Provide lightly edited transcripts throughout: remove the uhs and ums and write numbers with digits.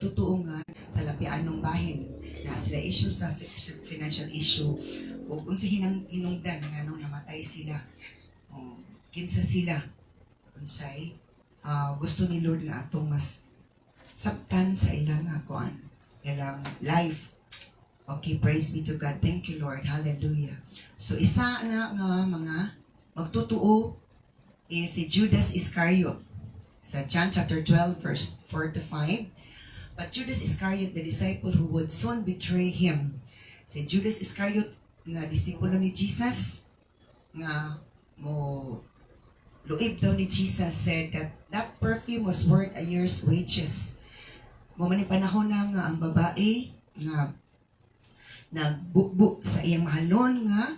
totoo nga sa lapianong bahin na sila issue sa financial issue o kung sa hinungdan nga nung namatay sila o kinsa sila unsay gusto ni Lord nga atong mas sabtan sa ilang kuan ilang life. Okay, praise be to God. Thank you, Lord. Hallelujah. So isa na nga mga magtutuo is si Judas Iscariot sa John chapter 12 verse 4 to 5. But Judas Iscariot, the disciple who would soon betray him. Si Judas Iscariot nga disipulo ni Jesus nga mo luib daw ni Jesus said that perfume was worth a year's wages. Mo man panahon na nga ang babae nga nagbukbuk sa iyang mahalon nga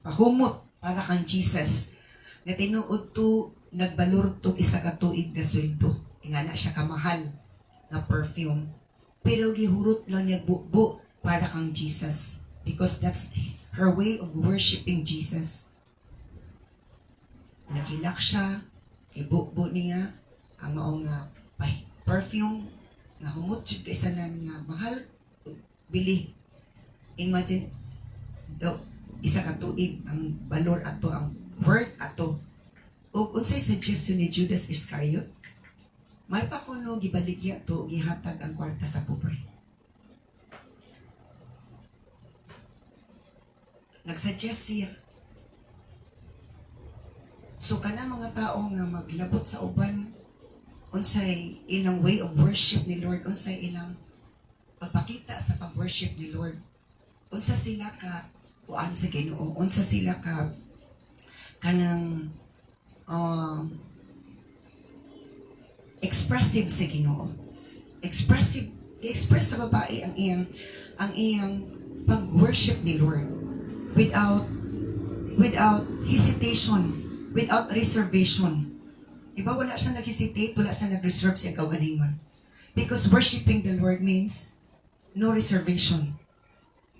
pahumot para kang Jesus. Nga tinuod to nagbalor to isa ka tuig nga sweldo. Ingana siya kamahal nga perfume. Pero gihurot lang niya bukbuk para kang Jesus. Because that's her way of worshiping Jesus. Nagilak siya, ibukbuk niya ang maong perfume nga humot jud kay sanan nga mahal bili. Imagine daw isa ka tuig ang balor ato ang worth ato. Ug unsay suggestion ni Judas Iscariot? May pakuno gibaligya to gihatag ang kwarta sa pobre. Nagsuggest siya. So kana mga tao nga maglabot sa uban unsay ilang way of worship ni Lord, unsay ilang pagpakita sa pag-worship ni Lord. Unsa sila ka puan sa Ginoo, unsa sila ka kanang expressive sa Ginoo. Express sa babae ang iyang pag-worship ni Lord without hesitation, without reservation. Diba wala siya nag-hesitate, wala siya nag-reserve sa kagalingon. Because worshiping the Lord means no reservation.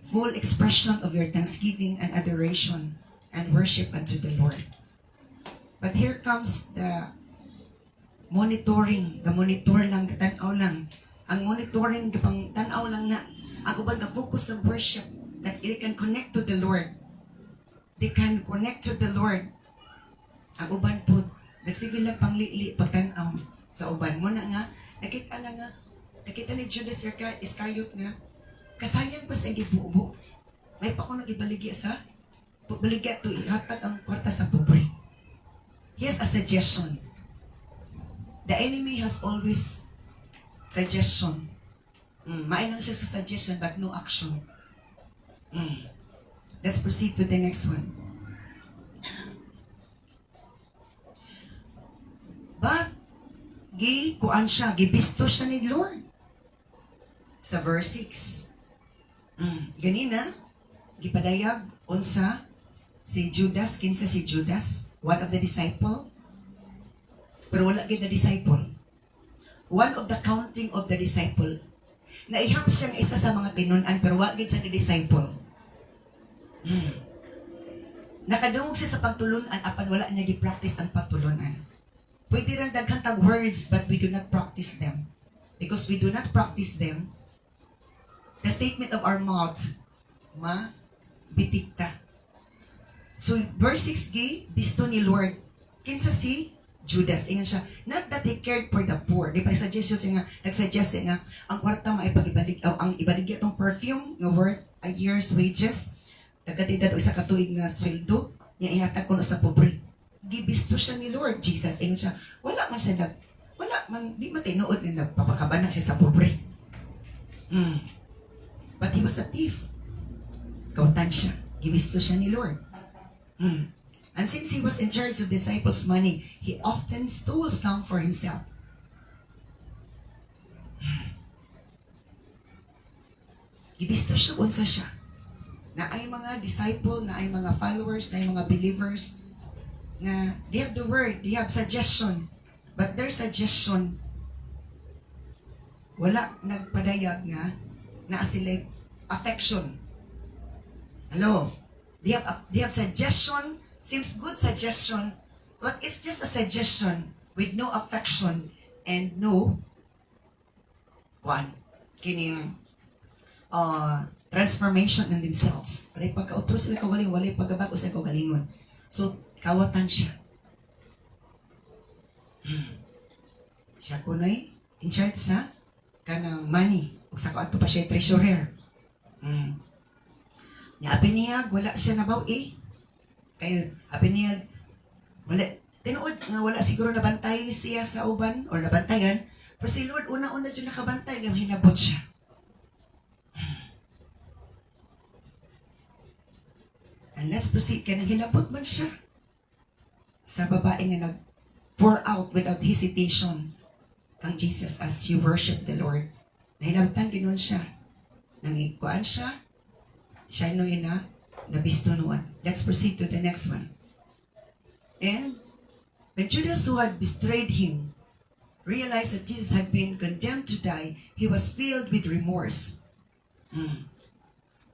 Full expression of your thanksgiving and adoration and worship unto the Lord. But here comes the monitoring. The monitor lang, katanaw lang. Ang monitoring, kapang tanaw lang na. Ang uban ka-focus ng worship that they can connect to the Lord. They can connect to the Lord. Ang uban po, nagsigil lang panglili pagtanaw sa uban mo na nga. Nakita ni Judas Iscariot nga, kasayang pa sa gibubo. May pa ko nagibaligya baligya to ihatag ang kwarta sa pobre. Here's a suggestion. The enemy has always suggestion. Mailang siya sa suggestion but no action. Let's proceed to the next one. But gibisto siya ni Lord. Sa verse 6. Ganina, gipadayag unsa si Judas, kinsa si Judas, one of the disciple, pero wala gid na disciple. One of the counting of the disciple. Naihap siyang isa sa mga tinunan pero wala gid siya ni disciple. Nakadungog siya sa pagtulunan apan wala niya gi-practice ang pagtulunan. Pwede rin daghan tag words but we do not practice them. Because we do not practice them, the statement of our mouth, bitikta. So, verse 6, bisto ni Lord. Kinsa si Judas. Ingan siya, not that he cared for the poor. Di pa nagsuggest siya nga, ang kwarta ang ibaligya tong perfume, nga worth a year's wages, nagkatidad o isa katuig nga sweldo, niya ihatag ko sa pobre. Gibisto siya ni Lord Jesus. Ingan siya, wala man, di matinood na nagpapakabana siya sa pobre. But he was a thief. Kautan siya. Gibisto siya ni Lord. And since he was in charge of disciples' money, he often stole some for himself. Gibisto siya, unsa siya. Na ay mga disciple, na ay mga followers, na ay mga believers, na they have the word, they have suggestion. But their suggestion, wala nagpadayag nga na sila affection. Hello? They have suggestion, seems good suggestion, but it's just a suggestion with no affection and no kuan kining transformation in themselves. Walay pagkautro sila kagaling, walay pagkabago sila kagalingon. So, kawatan siya. Siya kunoy in charge sa kanang money. Ug sa ato pa siya treasurer. Nya abi niya wala siya nabaw Kay abi niya wala tinuod nga wala siguro nabantay siya sa uban or nabantayan. Pero si Lord una-una siya nakabantay nga hilabot siya. And let's proceed. Kaya naghilabot man siya sa babae nga nag-pour out without hesitation kang Jesus as you worship the Lord. Nahilabtan ginoon siya. Nangikuan siya. Siya no nabisto noon. Let's proceed to the next one. And when Judas, who had betrayed him, realized that Jesus had been condemned to die, he was filled with remorse.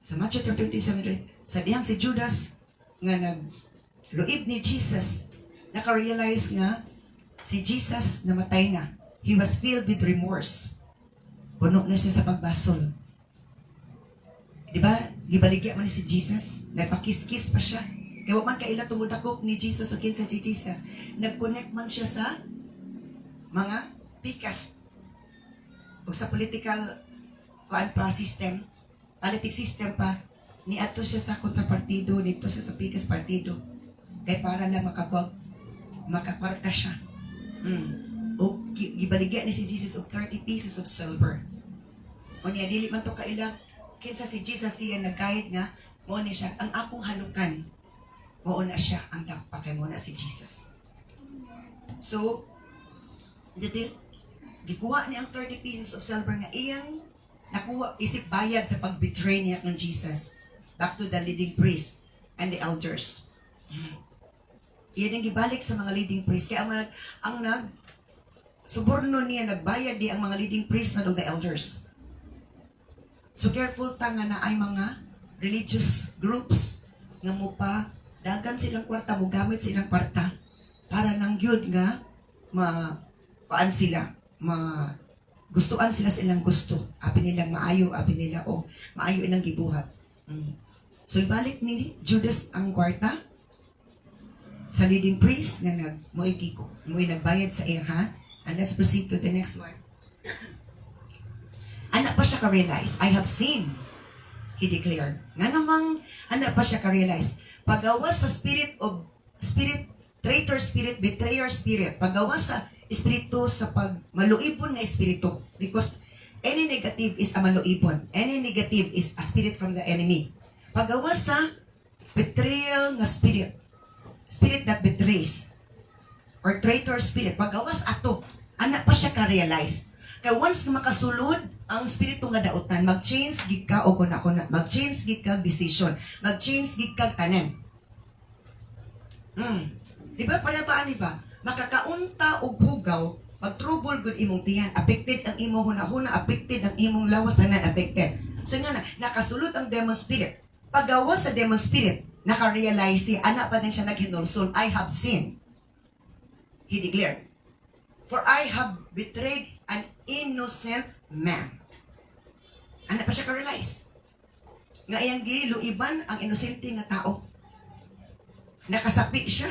Sa Matthew 27, sa dihang si Judas nga nagluib ni Jesus, naka-realize nga si Jesus namatay na. He was filled with remorse. Puno na siya sa pagbasol. Diba? Gibaligya man ni si Jesus. Nagpakis-kis pa siya. Kaya man kaila tumudakop ni Jesus o kinsa si Jesus. Nag-connect man siya sa mga pikas. O sa political system, politics system pa, niadto siya sa kontrapartido, dito siya sa pikas partido. Kaya para lang makakwarta siya. O gibaligya ni si Jesus og 30 pieces of silver. O niya, dili man to kailang, kinsa si Jesus siya nag-guide nga, mo ni siya, ang akong halukan, mo na siya, ang dakpa kay mo na si Jesus. So, dito, gikuha niya ang 30 pieces of silver nga iyang nakuha, isip bayad sa pag-betray niya ng Jesus back to the leading priest and the elders. Iyan ang gibalik sa mga leading priest. Kaya ang suborno niya, nagbayad di ang mga leading priest na the elders. So careful ta nga na ay mga religious groups nga mo pa, dagan silang kwarta, mo gamit silang kwarta para lang yun nga paan sila, gustuan sila sa ilang gusto. Abi nilang maayo, abi nila o maayo ilang gibuhat. So ibalik ni Judas ang kwarta sa leading priest na mo'y nagbayad sa iya, ha? And let's proceed to the next one. Anak pa siya ka-realize, I have seen, he declared. Nga namang anak pa siya ka-realize, pagawas sa traitor spirit, betrayer spirit, pagawas sa espiritu sa maluipon na espiritu. Because any negative is a maluipon. Any negative is a spirit from the enemy. Pagawas sa betrayal nga spirit, spirit that betrays, or traitor spirit, pagawas ato, anak pa siya ka-realize. Kaya once makasulod ang spiritu nga dautan, mag-change gid ka o kuna-kuna, mag-change gid ka decision, mag-change gid ka tanan. Di ba? Di ba? Makakaunta og hugaw, mag-trouble good imong tiyan, affected ang imong hunahuna, affected ang imong lawas, tanan affected. So nga nakasulod ang demon spirit. Pagawas sa demon spirit, naka-realize siya, anak pa din siya naghinulson, I have sinned. He declared, for I have betrayed an innocent man. Anak pa siya ka-realize. Nga iyang giluiban ang inosente nga tao. Nakasapi siya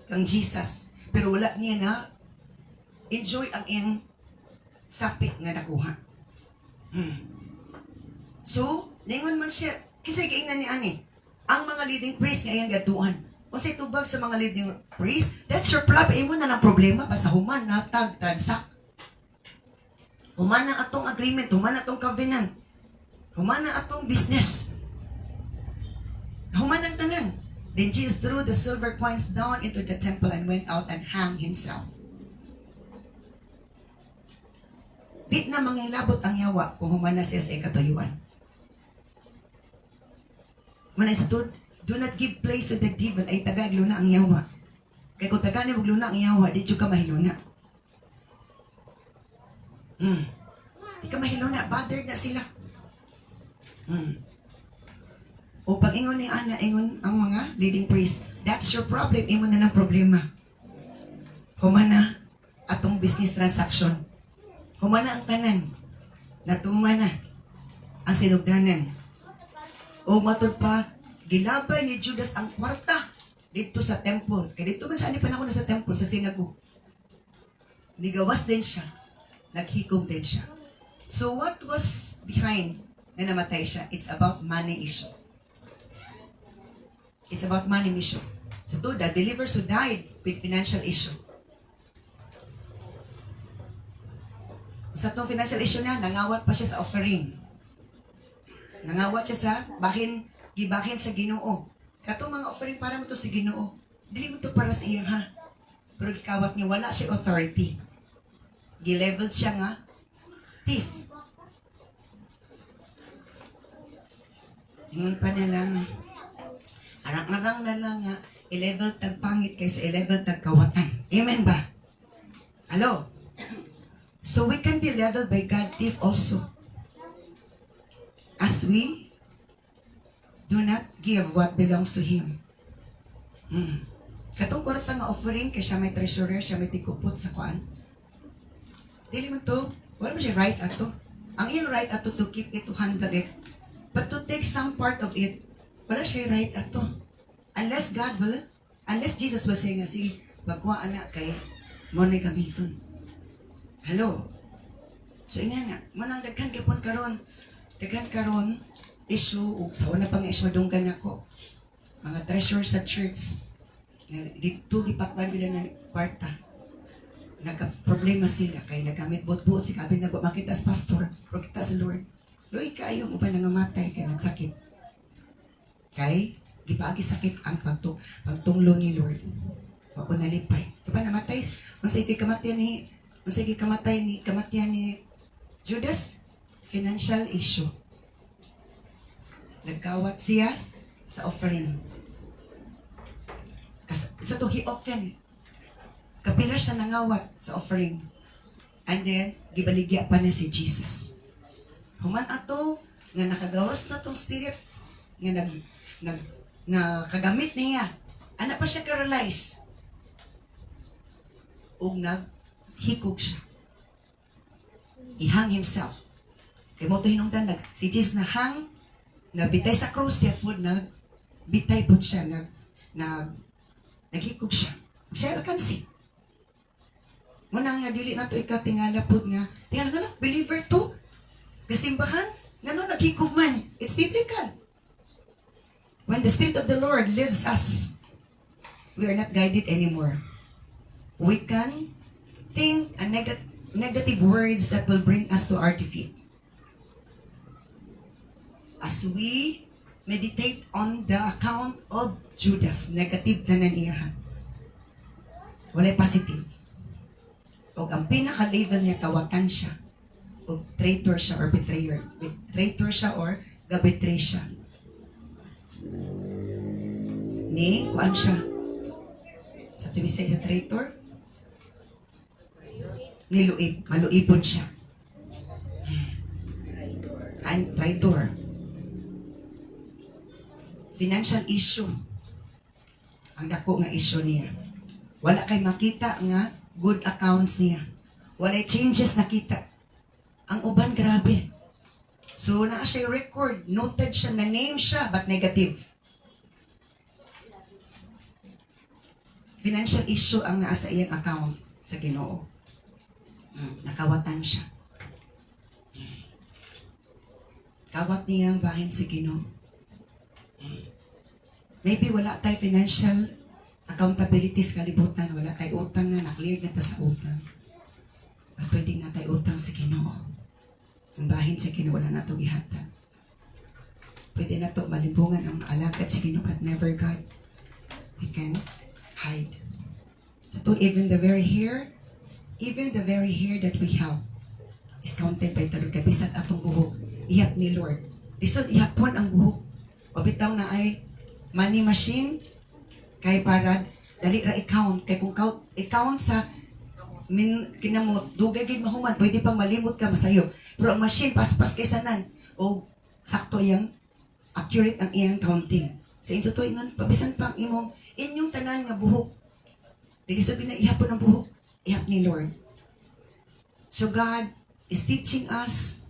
kang Jesus, pero wala niya na enjoy ang iyang sapi nga nakuha. So, ningon man siya, kasi kaingnan ni ani, ang mga leading priest nga iyang gaduan. Kung sa itubag sa mga leading priest, that's your problem. Imo na ng problema, basta human na transact. Human na atong agreement, human na atong covenant, human na atong business. Human ang tanan. Then Jesus threw the silver coins down into the temple and went out and hung himself. Di na manginglabot ang yawa kung human na siya sa ikatuyuan. Manay sa do not give place to the devil, ay tagag luna ang yawa. Kaya kung taga niya magluna ang yawa, di ka mahiluna. Di ka mahiluna, bothered na sila. O pag ingon ni Ana, ingon ang mga leading priest, that's your problem, ingon na ng problema. Humana atong business transaction. Humana ang tanan. Natuman na ang sinugdanan. O matod pa, gilabay ni Judas ang kwarta dito sa temple. Kaya dito man sa panahon na sa temple, sa sinagogue. Nigawas din siya. Naghikog din siya. So what was behind na namatay siya? It's about money issue. It's about money issue. So to the believers who died with financial issue. Sa itong financial issue na, nangawat pa siya sa offering. Nangawat siya sa gibahin sa Ginoo. Katong mga offering para mo to sa Ginoo. Dili mo to para sa iya ha. Pero gikawat niya, wala siya authority. Gileveled siya nga, thief. Ingon pa nila nga, arang-arang na lang nga, i-level tagpangit kaysa i-level tagkawatan. Amen ba? Hello? So we can be leveled by God thief also. As we do not give what belongs to Him. Katong kwarta nga offering, kaya siya may treasurer, siya may tikupot sa kuan. Dili mo to, wala mo siya right ato. Ang iyong right ato to keep it, to handle it. But to take some part of it, wala siya right ato. Unless Jesus will say nga, sige, magkuha anak kay mo na gamiton. Hello? So nga na, manang daghan kapon karon issue, o sa una pang issue, madunggan ako. Mga treasure sa church, dito gipakpan nila ng kwarta. Nagka-problema sila, kaya nagamit buot-buot si kabin na makita sa pastor, o kita sa Lord. Loy kayo, uban nangamatay, kaya nagsakit. Kay, gipagi sakit ang pagtunglo ni Lord. Ako nalipay. Diba namatay? Masay kamatayan ni Judas, financial issue. Nagkawat siya sa offering. Sa to, he offend. Kapila siya nangawat sa offering. And then, gibaligya pa na si Jesus. Human ato, nga nakagawas na tong spirit, nga nakagamit niya. Ana pa siya ka-realize. Ug naghikog siya. He hung himself. Kaya mo ito hinungdan, si Jesus na hang, nabitay sa krus siya po, nagbitay po siya, naghikog siya. Siya alkansi. Muna nga dili na ito ikatingala po nga, tingala nga lang, believer to, kasimbahan, nga no, naghikog man. It's biblical. When the Spirit of the Lord lives us, we are not guided anymore. We can think a negative words that will bring us to our defeat. As we meditate on the account of Judas, negative na naniyahan. Walay positive. O ang pinaka-level niya, kawatan siya. O traitor siya or betrayer. Traitor siya or gabetray siya. Ni, kuan siya. Sa tibisay sa traitor, niluib, maluipon siya. And traitor. Financial issue. Ang dako nga issue niya. Wala kay makita nga good accounts niya. Wala changes nakita. Ang uban grabe. So naa siya record, noted siya, na name siya, but negative. Financial issue ang naa sa iyang account sa Ginoo. Nakawatan siya. Kawat niyang bahin sa Ginoo. Maybe wala tayo financial accountabilities kalibutan, wala tayo utang na, naklear na ta sa utang. But pwede na tayo utang sa Ginoo. Ang bahin sa Ginoo, wala na ito gihatag. Pwede na ito malimbungan ang alagad sa Ginoo, but never God. We can hide. So to even the very hair that we have is counted by the Lord. Kabisag atong buhok, ihap ni Lord. Lisod ihapon ang buhok. O bitaw na ay money machine, kay para dali ra i-count. Kay kung i-count sa kinamot, dugay gid mahuman, pwede pang malimot ka masayo. Pero ang machine, paspas kay sanan. O sakto yang accurate ang iyang counting. Sa inyo to, ingon, pabisan pang imong inyong tanan nga buhok. Dili sabi na ihapon ang buhok, ihap ni Lord. So God is teaching us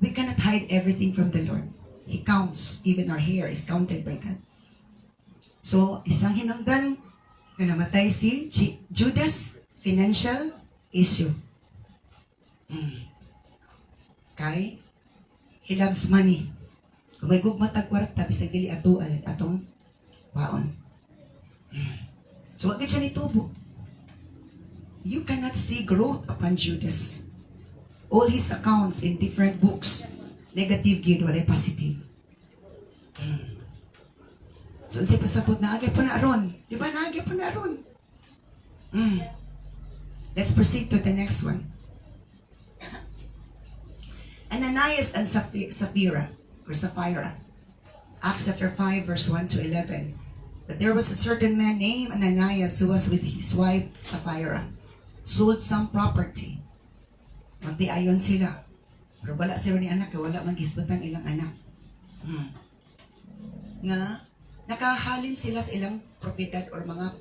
We cannot hide everything from the Lord. He counts. Even our hair is counted by God. So, isang hinungdan na namatay si Judas, financial issue. Kay, he loves money. Kung may gugmatag kwarta, bisag dili atong waon. So, wag siya nitubo. You cannot see growth upon Judas. All his accounts in different books, negative gid, walay positive. So, unsay pasabot na agay po na aron. Di ba na agay po na aron? Let's proceed to the next one. Ananias and Sapphira. Acts chapter 5, verse 1 to 11. But there was a certain man named Ananias who was with his wife Sapphira, sold some property. Magdiayon sila. Pero wala sila ni anak, wala maghisbutang ilang anak. Nga, nakahalin sila sa ilang propiedad or mga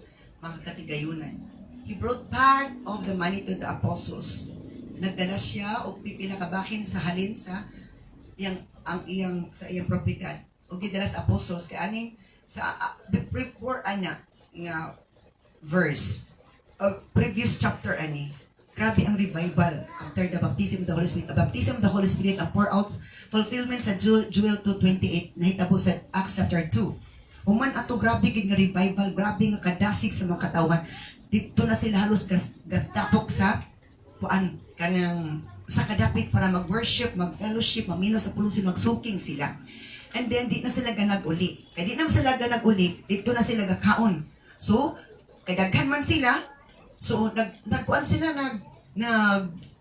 katigayunan. He brought part of the money to the apostles. Nagdala siya og pipila ka bahin sa halin sa iyang propiedad. Og gidala sa apostles kay aning sa before nga verse of previous chapter ani. Grabe ang revival after the baptism of the Holy Spirit. The baptism of the Holy Spirit ang pour out fulfillment sa Joel 2:28 nahitabo sa Acts chapter 2. Human ato grabe gid nga revival, grabe nga kadasig sa mga katawan. Dito na sila halos gatapok sa kanang sa kadapit para mag-worship, mag-fellowship, mamino sa pulusin, magsuking sila. And then, di na sila ganag-uli. Kaya di na sila ganag-uli, dito na sila gakaon. So, kadaghan man sila, so, nagkuan sila,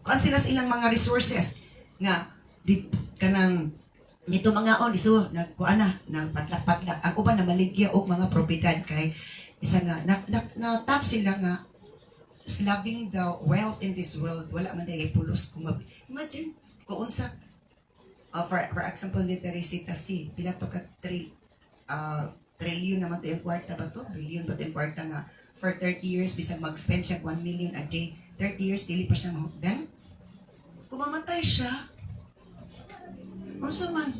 kuan sila sa ilang mga resources, nga, dito mga on, so, nagkuan na, nagpatlak-patlak. Ang uban na maligya o mga propiedad, kay, isa nga, na-touch sila nga, loving the wealth in this world, wala man dahil pulos. Imagine, kung unsa, for example, ni Teresita C, pila to ka trillion naman to yung kwarta ba to? Billion ba to yung kwarta nga? For 30 years, bisag mag-spend siya 1 million a day. 30 years, dili pa siya mahutdan. Kung mamatay siya, unsa man,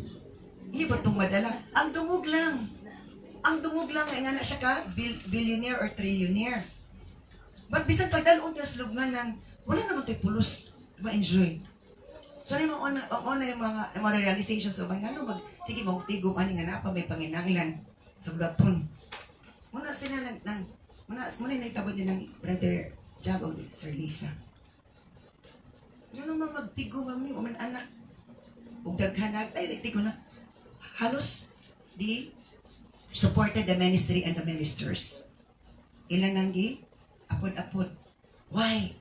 iya ba itong madala? Ang dungog lang, nga na siya ka, billionaire or trillionaire. But bisan pagdalon sa lubnganan, wala naman tayo pulos ma-enjoy. So, yung mga realizations of mga sige, magtigom, ani nga na pa may panginanglan sa budaton. Muna sila muna nagtabod nilang Brother Jab o Sir Lisa. Yun naman magtigom, mami, uman anak. Ug daghanag, tayo nagtigom na. Halos, di supported the ministry and the ministers. Ilan nang apod-apod. Why?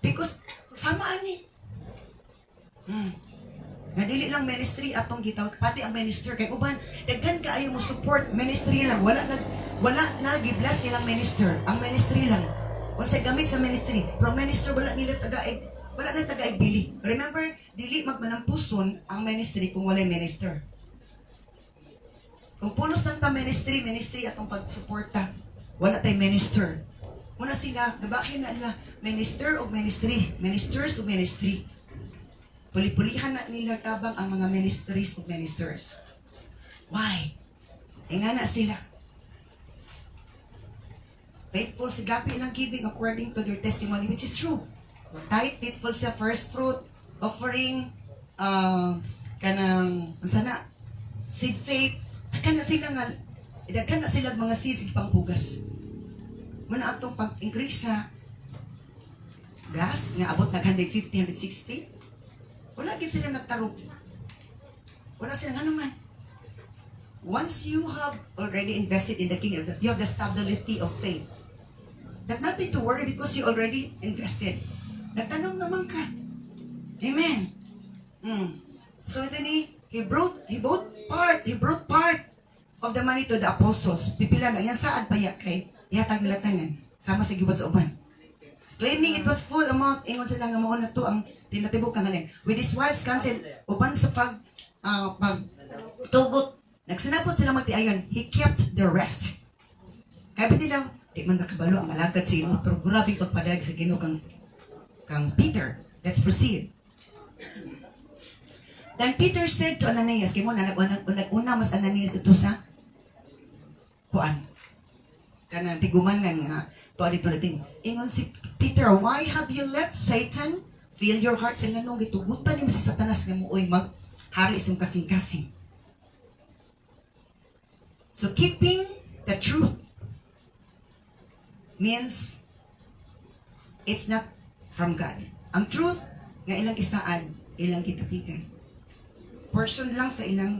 Because sama ani. Nga dili lang ministry atong gitawag, pati ang minister kay uban daghan kaayo mo support ministry lang, wala na gi-bless nilang minister, ang ministry lang. Unsay gamit sa ministry, pero minister wala nila tagaig bili. Remember, dili magmanampuson ang ministry kung walay minister. Kung pulos lang ta ministry atong pagsuporta, wala tay minister. Muna sila, gabahin na nila, minister o ministry, ministers o ministry. Puli-pulihan na nila tabang ang mga ministries o ministers. Why? Nga na sila. Faithful sila, ilang giving according to their testimony, which is true. Kahit faithful sa first fruit, offering, seed faith, daghan na sila mga seeds pangpugas. Muna atong pag-increase sa gas, nga abot nag 150, 160, wala gid sila nagtarong. Wala sila naman. Once you have already invested in the kingdom, you have the stability of faith. That nothing to worry because you already invested. Nagtanong naman ka. Amen. So ito he brought part of the money to the apostles. Pipila lang yan saan pa kay ihatag nila tanan sama sa giwas uban. Claiming it was full amount, ingon sila nga mao na to ang tinatibok kang halin. With his wife's consent, uban sa pagtugot, nagsinabot sila magtiayon, he kept the rest. Kaya ba nila, di man nakabalo ang alagad sa Ginoo, pero grabe pagpadag sa Ginoo kang Peter. Let's proceed. Then Peter said to Ananias, kay mo na nag-una mas Ananias ito sa kuan. Kanang tigumanan nga to dito dating. Ingon si Peter, why have you let Satan fill your heart? Sa nganong gitugutan nimo si Satanas nga muoy mag hari sa kasing-kasing. So keeping the truth means it's not from God. Ang truth nga ilang isaan, ilang gitapigan. Portion lang sa ilang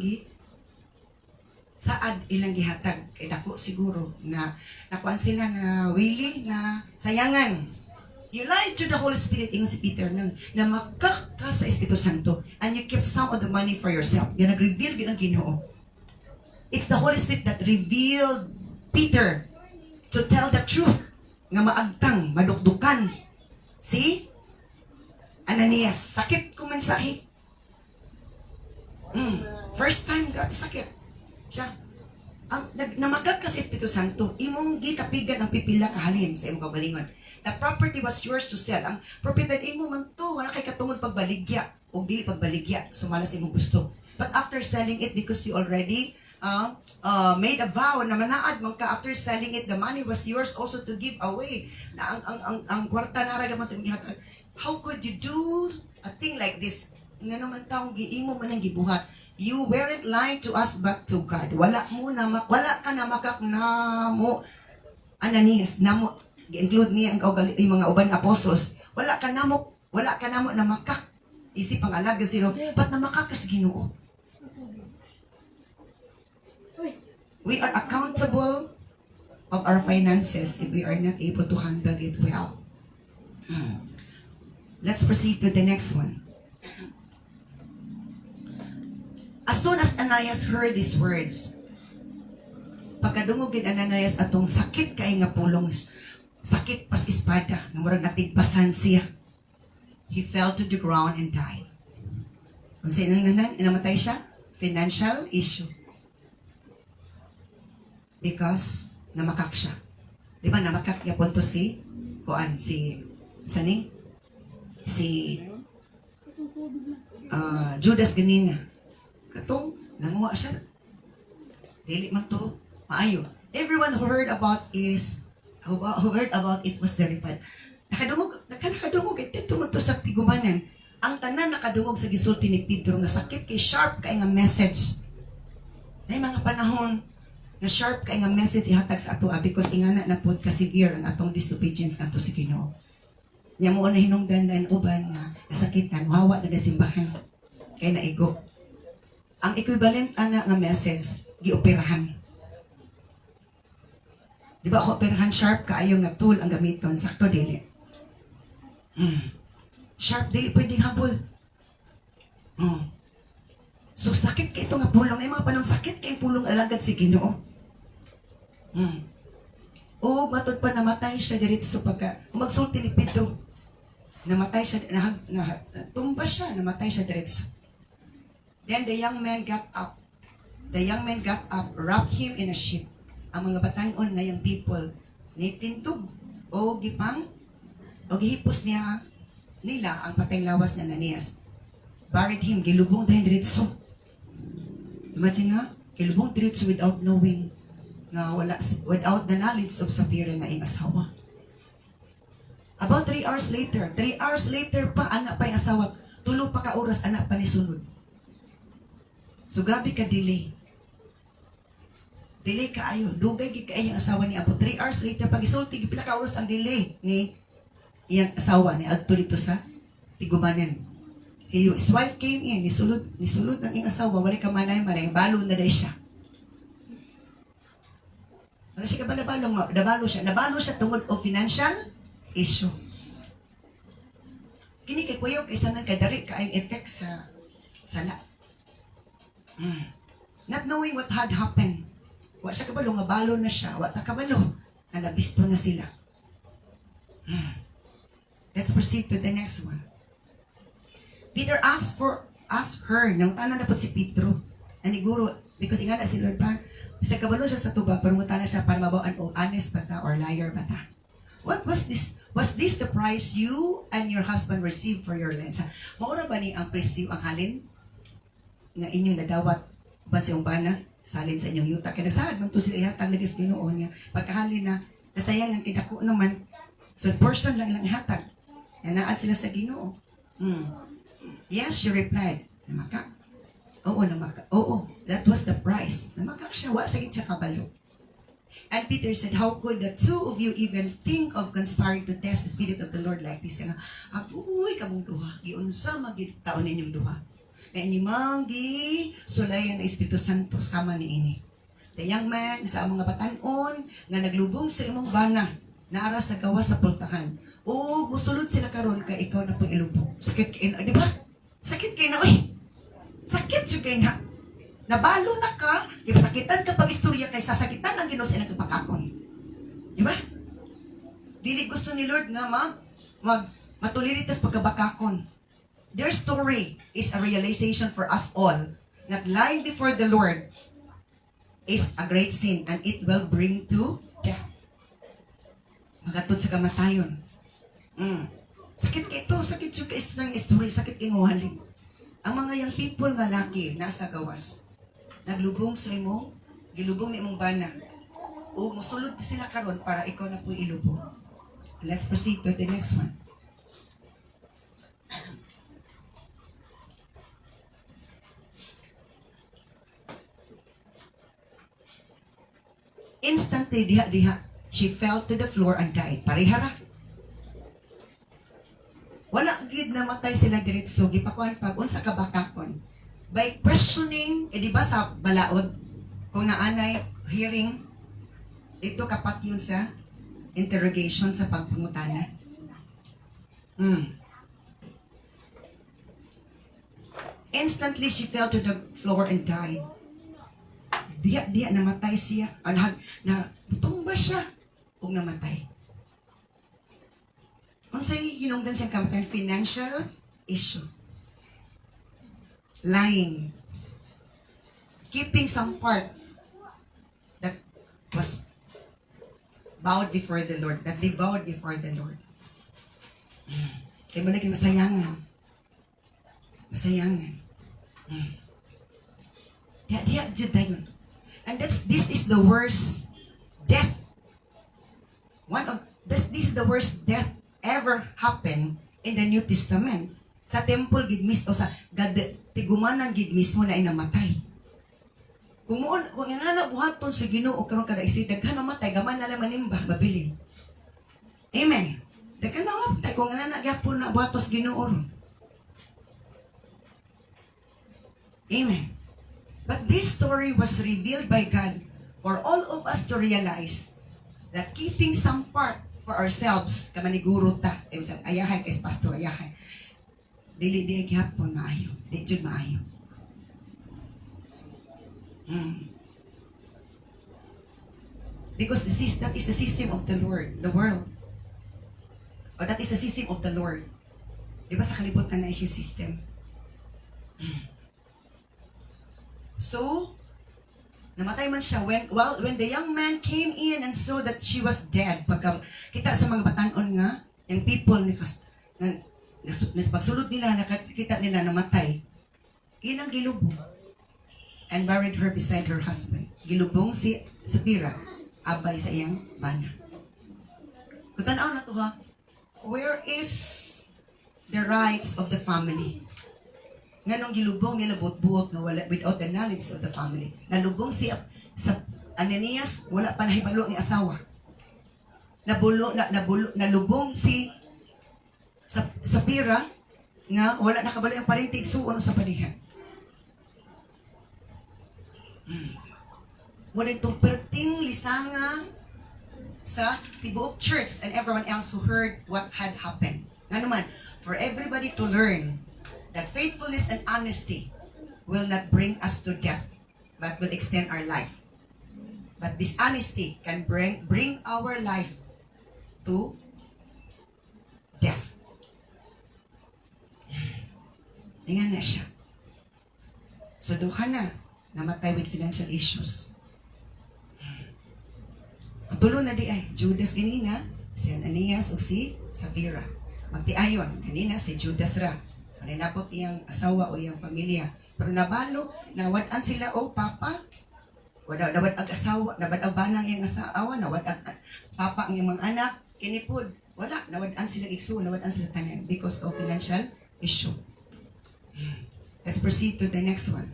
saad ilang gihatag. Kay dako siguro na nakuan sila na willy na sayangan. You lied to the Holy Spirit, ingon si Peter na makak ka sa Espiritu Santo and you kept some of the money for yourself. Yan nag-reveal gid ang Ginoo. It's the Holy Spirit that revealed Peter to tell the truth nga maagtang, madukdukan. Si Ananias, sakit kung mensahe. First time, grabe sakit. Siya, namakag ka sa Espiritu Santo, imong gitapigan ang pipila kahalin sa imong kaugalingon. The property was yours to sell. Ang property imo man to, wala kay katungod pagbaligya o dili pagbaligya, sumala sa imong gusto. But after selling it, because you already made a vow na manaad man ka, after selling it, the money was yours also to give away. Na ang kwarta na raga mo sa imong gihatag. How could you do a thing like this? Nga naman taong giimo man ang gibuhat. You weren't lying to us but to God. Wala ka na makak na mo Ananias na mo include niya ang mga uban apostles. Wala ka na mo na makak isip ang alaga sino but na makakas Ginoo. We are accountable of our finances if we are not able to handle it well. Let's proceed to the next one. As soon as Ananias heard these words, pagkadungog gid Ananias atong sakit kay nga pulong, sakit pas espada, nga murag natigpasan siya. He fell to the ground and died. Kung sa inang nanan, namatay siya, financial issue. Because namakak siya. Di ba namakak yapon to si Judas ganina. Katong nanguha siya. Dili man to maayo. Everyone who heard about it was terrified. Nakadungog ito man to sa tigumanan. Ang tanan nakadungog sa gisulti ni Pedro nga sakit kay sharp kay nga message. Nay mga panahon na sharp kay nga message ihatag sa ato because ingana na pud ka severe ang atong disobedience kanto sa Ginoo. Nya mo na hinungdan uban nga nasakitan, hawa na simbahan kay naigo. Ang equivalent ana nga message gioperahan. Di ba ako operahan sharp kaayo nga tool ang gamiton sakto dili. Sharp dili pwedeng habol. So sakit kay ito nga pulong na mga panong sakit kay pulong alagad si Ginoo. O matod pa namatay siya diretso pagka magsulti ni Pedro. Namatay siya, tumba siya, namatay siya diretso. Then the young man got up. The young man got up, wrapped him in a sheet. Ang mga batanon ngayang people, nitintog o gipang o gihipos nila ang patay lawas na Ananias. Buried him, gilubong dahil diretso. Imagine nga, gilubong diretso without knowing nga without the knowledge of Sapphira nga iyang asawa. About 3 hours later pa, anak pa yung asawa, tulo pa ka oras, anak pa ni sunod. So grabe ka delay. Delay ka ayo. Dugay gid kaayo ang asawa ni Apo. 3 hours later pag isulti pila ka oras ang delay ni iyang asawa ni adto dito sa tigumanan. His wife came in, nisulod ang iyang asawa, wala ka malay balo na day siya. Wala siya kabalabalong, nabalo siya tungod o financial issue. Kini kay kuya kaysa nang kadari kaayong effect sa sala. Not knowing what had happened. Wa siya kabalo nga balo na siya. Wa ta kabalo nga nabisto na sila. Let's proceed to the next one. Peter asked her nang tanan na po si Pedro. Aniguro because ingana si Lord pa bisa kabalo siya sa tubag pero mutana siya para mabawaan o honest ba ta or liar ba ta. What was this? Was this the price you and your husband received for your land? Maura ba ni ang presyo ang halin? nga inyong nadawat uban sa iyong bana, salin sa inyong yuta. Kaya nagsaad man to sila ihatag lagi sa Ginoo niya. Pagkahali na, nasayangan kidako naman, so portion lang ilang ihatag. Nanaad sila sa Ginoo. Yes, she replied. Namaka? Oo, namaka. Oo, that was the price. Namaka siya, wa sagit siya kabalo. And Peter said, how could the two of you even think of conspiring to test the Spirit of the Lord like this? Nga, agoy kamong duha. Giunsa magitaon ninyong duha. Na inimang sulayan na Espiritu Santo sama ni ini. The young man sa mga batanon nga naglubong sa imong bana naara sa gawas sa pultahan. O musulod sila karon kay ikaw na pong ilubong. Sakit kay na, di ba? Sakit kay na, oy. Sakit siya kay na. Nabalo na ka, di ba sakitan ka pag istorya kay sasakitan ang Ginoo sa ilang kapakakon. Di ba? Dili gusto ni Lord nga matuliritas pagkabakakon. Their story is a realization for us all that lying before the Lord is a great sin and it will bring to death. Magatod sa kamatayon. Sakit kay ito, sakit yung story, sakit kay nguhali. Ang mga young people nga laki nasa gawas. Naglubong sa imong, gilubong ni imong bana. O musulod sila karon para ikaw na po ilubong. Let's proceed to the next one. Instantly, diha, she fell to the floor and died. Parihara. Wala gid namatay sila diretso gipakuan pag unsa ka bakakon. By questioning, di ba sa balaod, kung naanay hearing, ito kapat yun sa interrogation sa pagpangutana. Instantly, she fell to the floor and died. Diya, namatay siya. Natumba siya kung namatay. Kung sa'yo, hinungdan siya kamatayan, financial issue. Lying. Keeping some part that was bowed before the Lord, that they bowed before the Lord. Kaya mo lagi masayangan. Masayangan. Diya, yun. And this is the worst death. This is the worst death ever happened in the New Testament. Sa temple gid mismo, o sa tigumanan gid mismo na inamatay. Kung nga nabuhaton sa Ginoo karon kada isig daghan namatay, gaman na lang manimba, babilin. Amen. Daghan namatay kung nga nagyapon na buhatos Ginoo. Amen. But this story was revealed by God for all of us to realize that keeping some part for ourselves, kamaniguro ta, ayahay kay pastor, ayahay. Dili gyapon maayo. Di jud maayo. Because that is the system of the Lord, the world. Or that is the system of the Lord. Di ba sa kalibutan na siya system? So, namatay man siya when the young man came in and saw that she was dead. Pagka kita sa mga batanon nga, yung people pagsulod nila, nakita nila namatay, ilang gilubong and buried her beside her husband. Gilubong si Sapphira, abay sa iyang bana. Kung tanaw na to ha, where is the rights of the family? Nganong gilubong nila buot-buot nga wala without the knowledge of the family. Nalubong si Ananias, wala pa nahibalo ang asawa. Nalubong si Sapphira nga wala nakabalo ang parintig suon sa panihan. Muna itong perting lisanga sa tibuok church and everyone else who heard what had happened. Nga naman, for everybody to learn that faithfulness and honesty will not bring us to death, but will extend our life. But dishonesty can bring our life to death. Tingnan na siya. So, duha na namatay with financial issues. Patulo na di ay, Judas ganina, si Ananias o si Sapphira. Magtiayon, ganina si Judas ra. Malinapot iyang asawa o iyang pamilya. Pero nabalo, nawad-an sila, oh papa, nawad ag asawa, nawad ag banang iyang asawa, nawad ag papa ang iyang mga anak, kinipod, wala, nawad-an sila igsoon, nawad-an sila tanan because of financial issue. Let's proceed to the next one.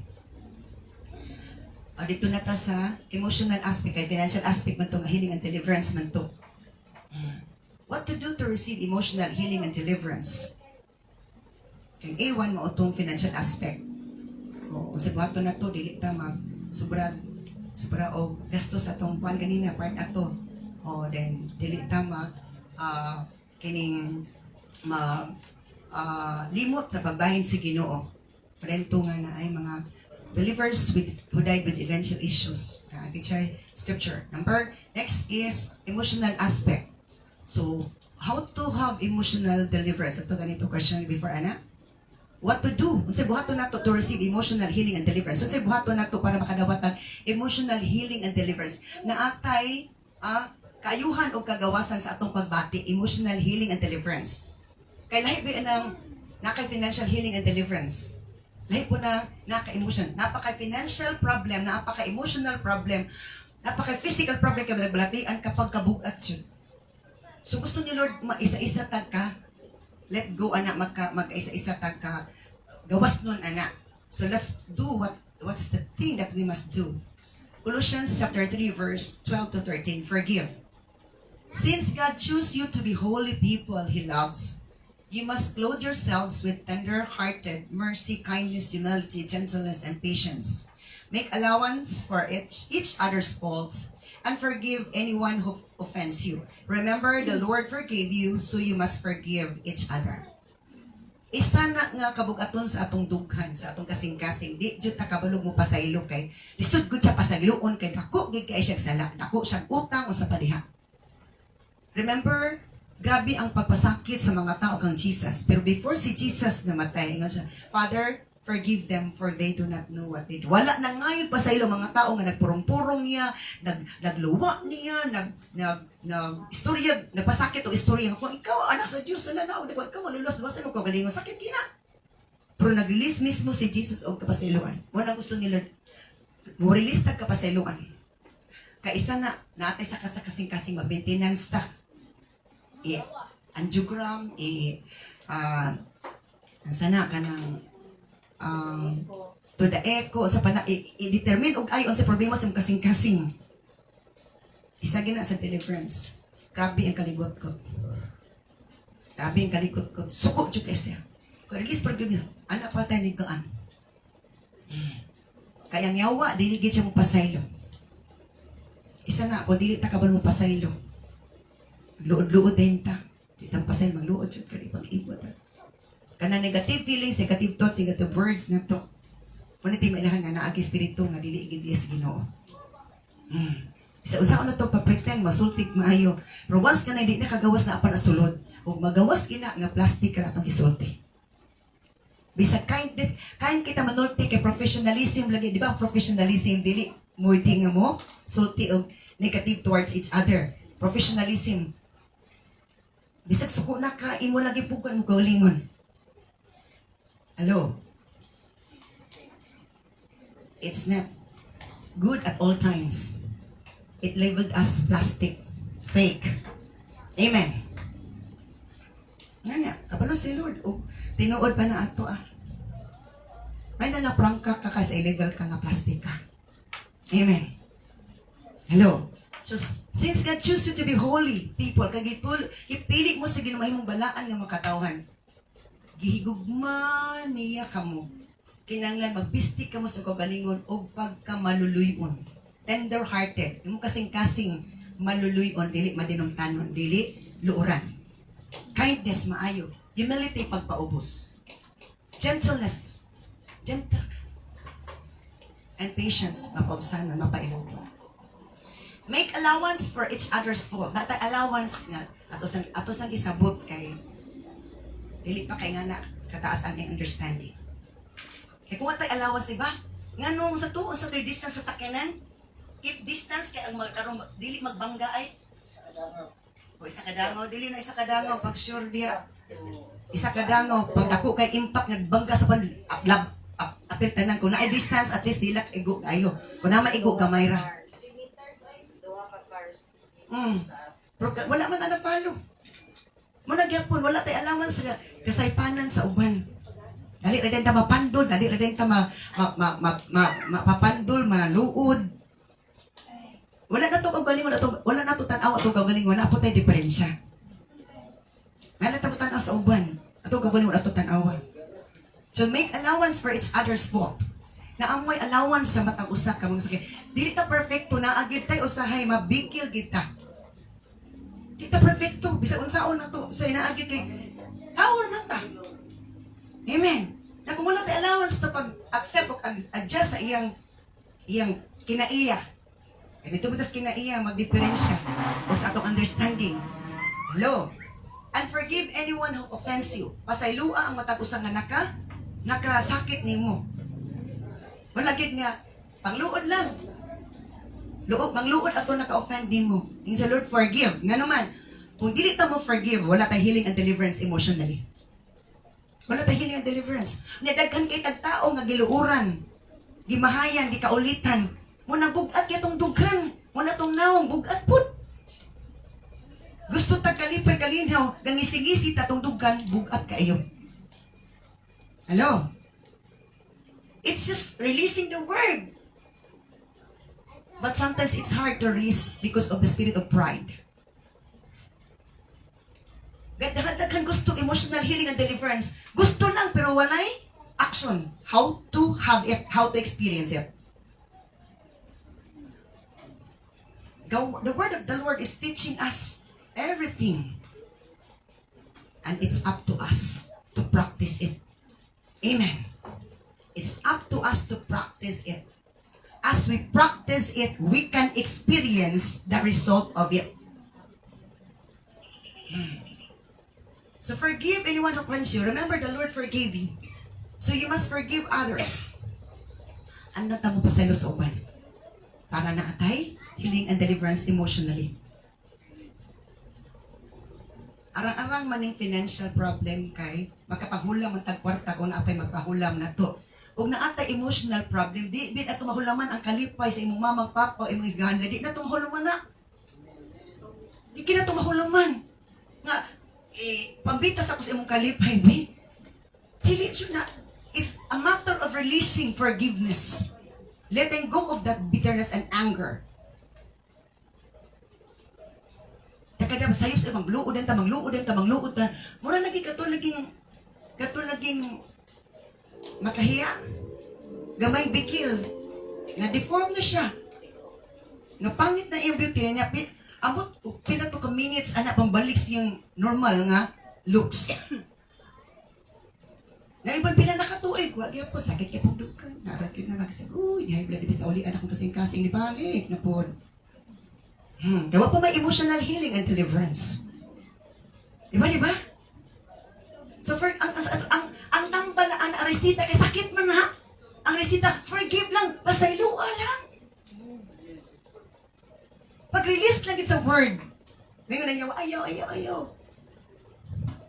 Dito na ta sa emotional aspect, kay financial aspect man to, nga healing and deliverance man to. What to do to receive emotional healing and deliverance? Kay A1 mao tong financial aspect. O sa buhato na to, dili ta mag sobra o gastos atong kuan kanina part ato. O then dili ta mag kining mag limot sa pagbahin si Ginoo. Parento nga na ay mga believers who died with eventual issues. Ating siya scripture. Next is emotional aspect. So, how to have emotional deliverance? Ito ganito question before, Ana. What to do? Unsay buhaton nato to receive emotional healing and deliverance? Unsay buhaton nato para makadawat ng emotional healing and deliverance? Naatay kaayuhan o kagawasan sa atong pagbati, emotional healing and deliverance. Kay lahi ba nang nakay financial healing and deliverance? Lahi po na naka-emotion. Napaka-financial problem, napaka-emotional problem, napaka-physical problem kay nagbalatian kapag kabugat yun. So gusto ni Lord maisa-isa tag ka, let go anak, mag-isa-isa tag ka, gawas nun anak. So let's do what's the thing that we must do. Colossians chapter 3 verse 12 to 13, forgive. Since God chose you to be holy people He loves, you must clothe yourselves with tender-hearted mercy, kindness, humility, gentleness, and patience. Make allowance for each other's faults and forgive anyone who offends you. Remember, the Lord forgave you, so you must forgive each other. Isa na nga kabugaton sa atong dughan, sa atong kasing-kasing, di jud ta kabalog mo pasaylo kay lisod gud siya pasagluon kay dako gid kay siya sala, dako siyang utang o sa padiha. Remember, grabe ang pagpasakit sa mga tao kang Jesus. Pero before si Jesus namatay, ingon siya, Father, forgive them for they do not know what they do. Wala na ngayon pa sa ilo mga tao nga nagpurong-purong niya, nagluwa niya, istorya, nagpasakit o istorya. Kung ikaw, anak sa Diyos, sala na, kung ikaw malulos, basta mo kagalingon, sakit kina. Pero nag-release mismo si Jesus o kapasiluan. Wala gusto nila, mo-release tag kapasiluan. Kaisa na, natay sa kasing-kasing mag-maintenance ta. Angiogram, sana ka ng to the echo, sa pana, i-determine og ayon sa problema sa kasing-kasing. Isa gina sa deliverance. Grabe ang kaligot-kot. Grabe ang kaligot-kot. Suko jud kay siya. Kung release per gud, anak pa tayo ni gaan. Kaya nyawa, dili gid siya mo pasaylo. Isa na, kung dili ta ka ba mo pasaylo, luod-luod din ta. Di tang pasaylo, magluod siya ka, di pag-ibot ta. Kana negative feelings, negative thoughts, negative words na to. Kung natin mailahan nga naagi espiritu nga dili gid sa Ginoo. Isa-usa na to pa-pretend, masultik maayo. Pero once ka na hindi nakagawas na apan sulod, ug magawas ina nga plastic ka atong gisulti. Bisag kind kita manulti kay professionalism lagi, di ba? Professionalism dili mo nga mo sulti og negative towards each other. Professionalism. Bisag suko na ka, imo lagi pugon mo kaulingon. Hello? It's not good at all times. It labeled as plastic, fake. Amen. Nga kabalo si Lord. Tinuod pa na ato May na prangka ka kasi illegal ka nga plastic ka. Amen. Hello? So, since God choose you to be holy people, ipili mo sa ginumahimong balaan ng mga katawhan, gihigugma niya kamo. Kinanglan magbistik kamo sa kagalingon o pagkamaluluyon. Tender-hearted. Yung kasing-kasing maluluyon, dili madinumtanon, dili luuran. Kindness, maayo. Humility, pagpaubos. Gentleness. Gentle. And patience, mapausanan, mapailubo. Make allowance for each other's fault. Natay allowance nga, ato sang gisabot kay dili pa kay nga na kataas ang understanding. Kaya kung atay allowance, diba? Nga nung sa tuon sa to'y distance sa sakyanan, keep distance kay ang magkarong dili magbangga ay. O isa kadangaw, dili na isa kadangaw pag sure diha. Isa kadangaw pag dako kay impact nagbangga sa apil apil tanan kung naay distance at least dila igo ayo. Kung na maigo gamay ra. Pero wala man na follow. Mo nagyapon wala tay alaman sa kasaypanan sa uban. Dali ra din ta mapandol, dali ra din ta mapapandol, maluod. Wala na to kagaling, wala na to tan-aw ato kagaling, wala po tay diferensya. Wala ta tan-aw sa uban. Ato kagaling wala to tan-aw. So make allowance for each other's fault. Na amoy allowance sa matag usa ka mga sakit. Dili ta perfecto na agid tay usahay mabikil kita. Dili ta perfecto bisag unsaon na to sa inaagid kay hawor man ta. Amen. Na kung wala tayo allowance to pag-accept o adjust sa iyang kinaiya. E dito mo tas kinaiya, magdiferensya o sa atong understanding. Hello? And forgive anyone who offends you. Pasaylua ang matag usa nga nakasakit nimo. Wala gid nga, pangluod lang. Mangluod ato naka-offend nimo. Ing sa Lord, forgive. Nga naman, kung dili ta mo forgive, wala tayo healing and deliverance emotionally. Wala tayo healing and deliverance. Daghan kay tagtao nga giluuran, gimahayan, di kaulitan. Muna bugat kay tong dughan. Muna tong nawong bugat pud. Gusto ta kalipay kalinaw, gangisig-isig ta tong dughan, bugat kaayo. Hello? It's just releasing the word. But sometimes it's hard to release because of the spirit of pride. Daghan gusto emotional healing and deliverance. Gusto lang pero walay action. How to have it, how to experience it. The word of the Lord is teaching us everything. And it's up to us to practice it. Amen. It's up to us to practice it. As we practice it, we can experience the result of it. So forgive anyone who offends you. Remember, the Lord forgave you. So you must forgive others. Ano tamo pasaylo sa uban? Para na atay, healing and deliverance emotionally. Arang-arang maning financial problem kay makapaghulam ang tagkwarta kung naapay magpahulam na to. Ug naatay emotional problem, di ato mahulaman ang kalipay sa imong mamang papa o imong igala, di na itong hulaman na. Di na itong mahulaman. Nga, pambitas ako sa imong kalipay, may. Dili siya na. It's a matter of releasing forgiveness. Letting go of that bitterness and anger. Kada masayop sa mangluod ta. Mura lagi katulaging makahiya. Gamay bikil. Na-deform na siya. Napangit na iyong beauty niya. Amot, pinato ka minutes, anak, pambalik siyang normal nga looks. Na ibang pila nakatuig, wag yapon, sakit kay pundukan. Narakit na nagsag, uy, di high blood, ibig sa uli, anak kong kasing-kasing, ni balik, na po. Kaya pa may emotional healing and deliverance. Diba? So, ang tambalaan, ang resita, kay sakit man ha. Ang resita, forgive lang, pasaylua lang. Pag-release lang sa word. Ngayon na niya, ayaw.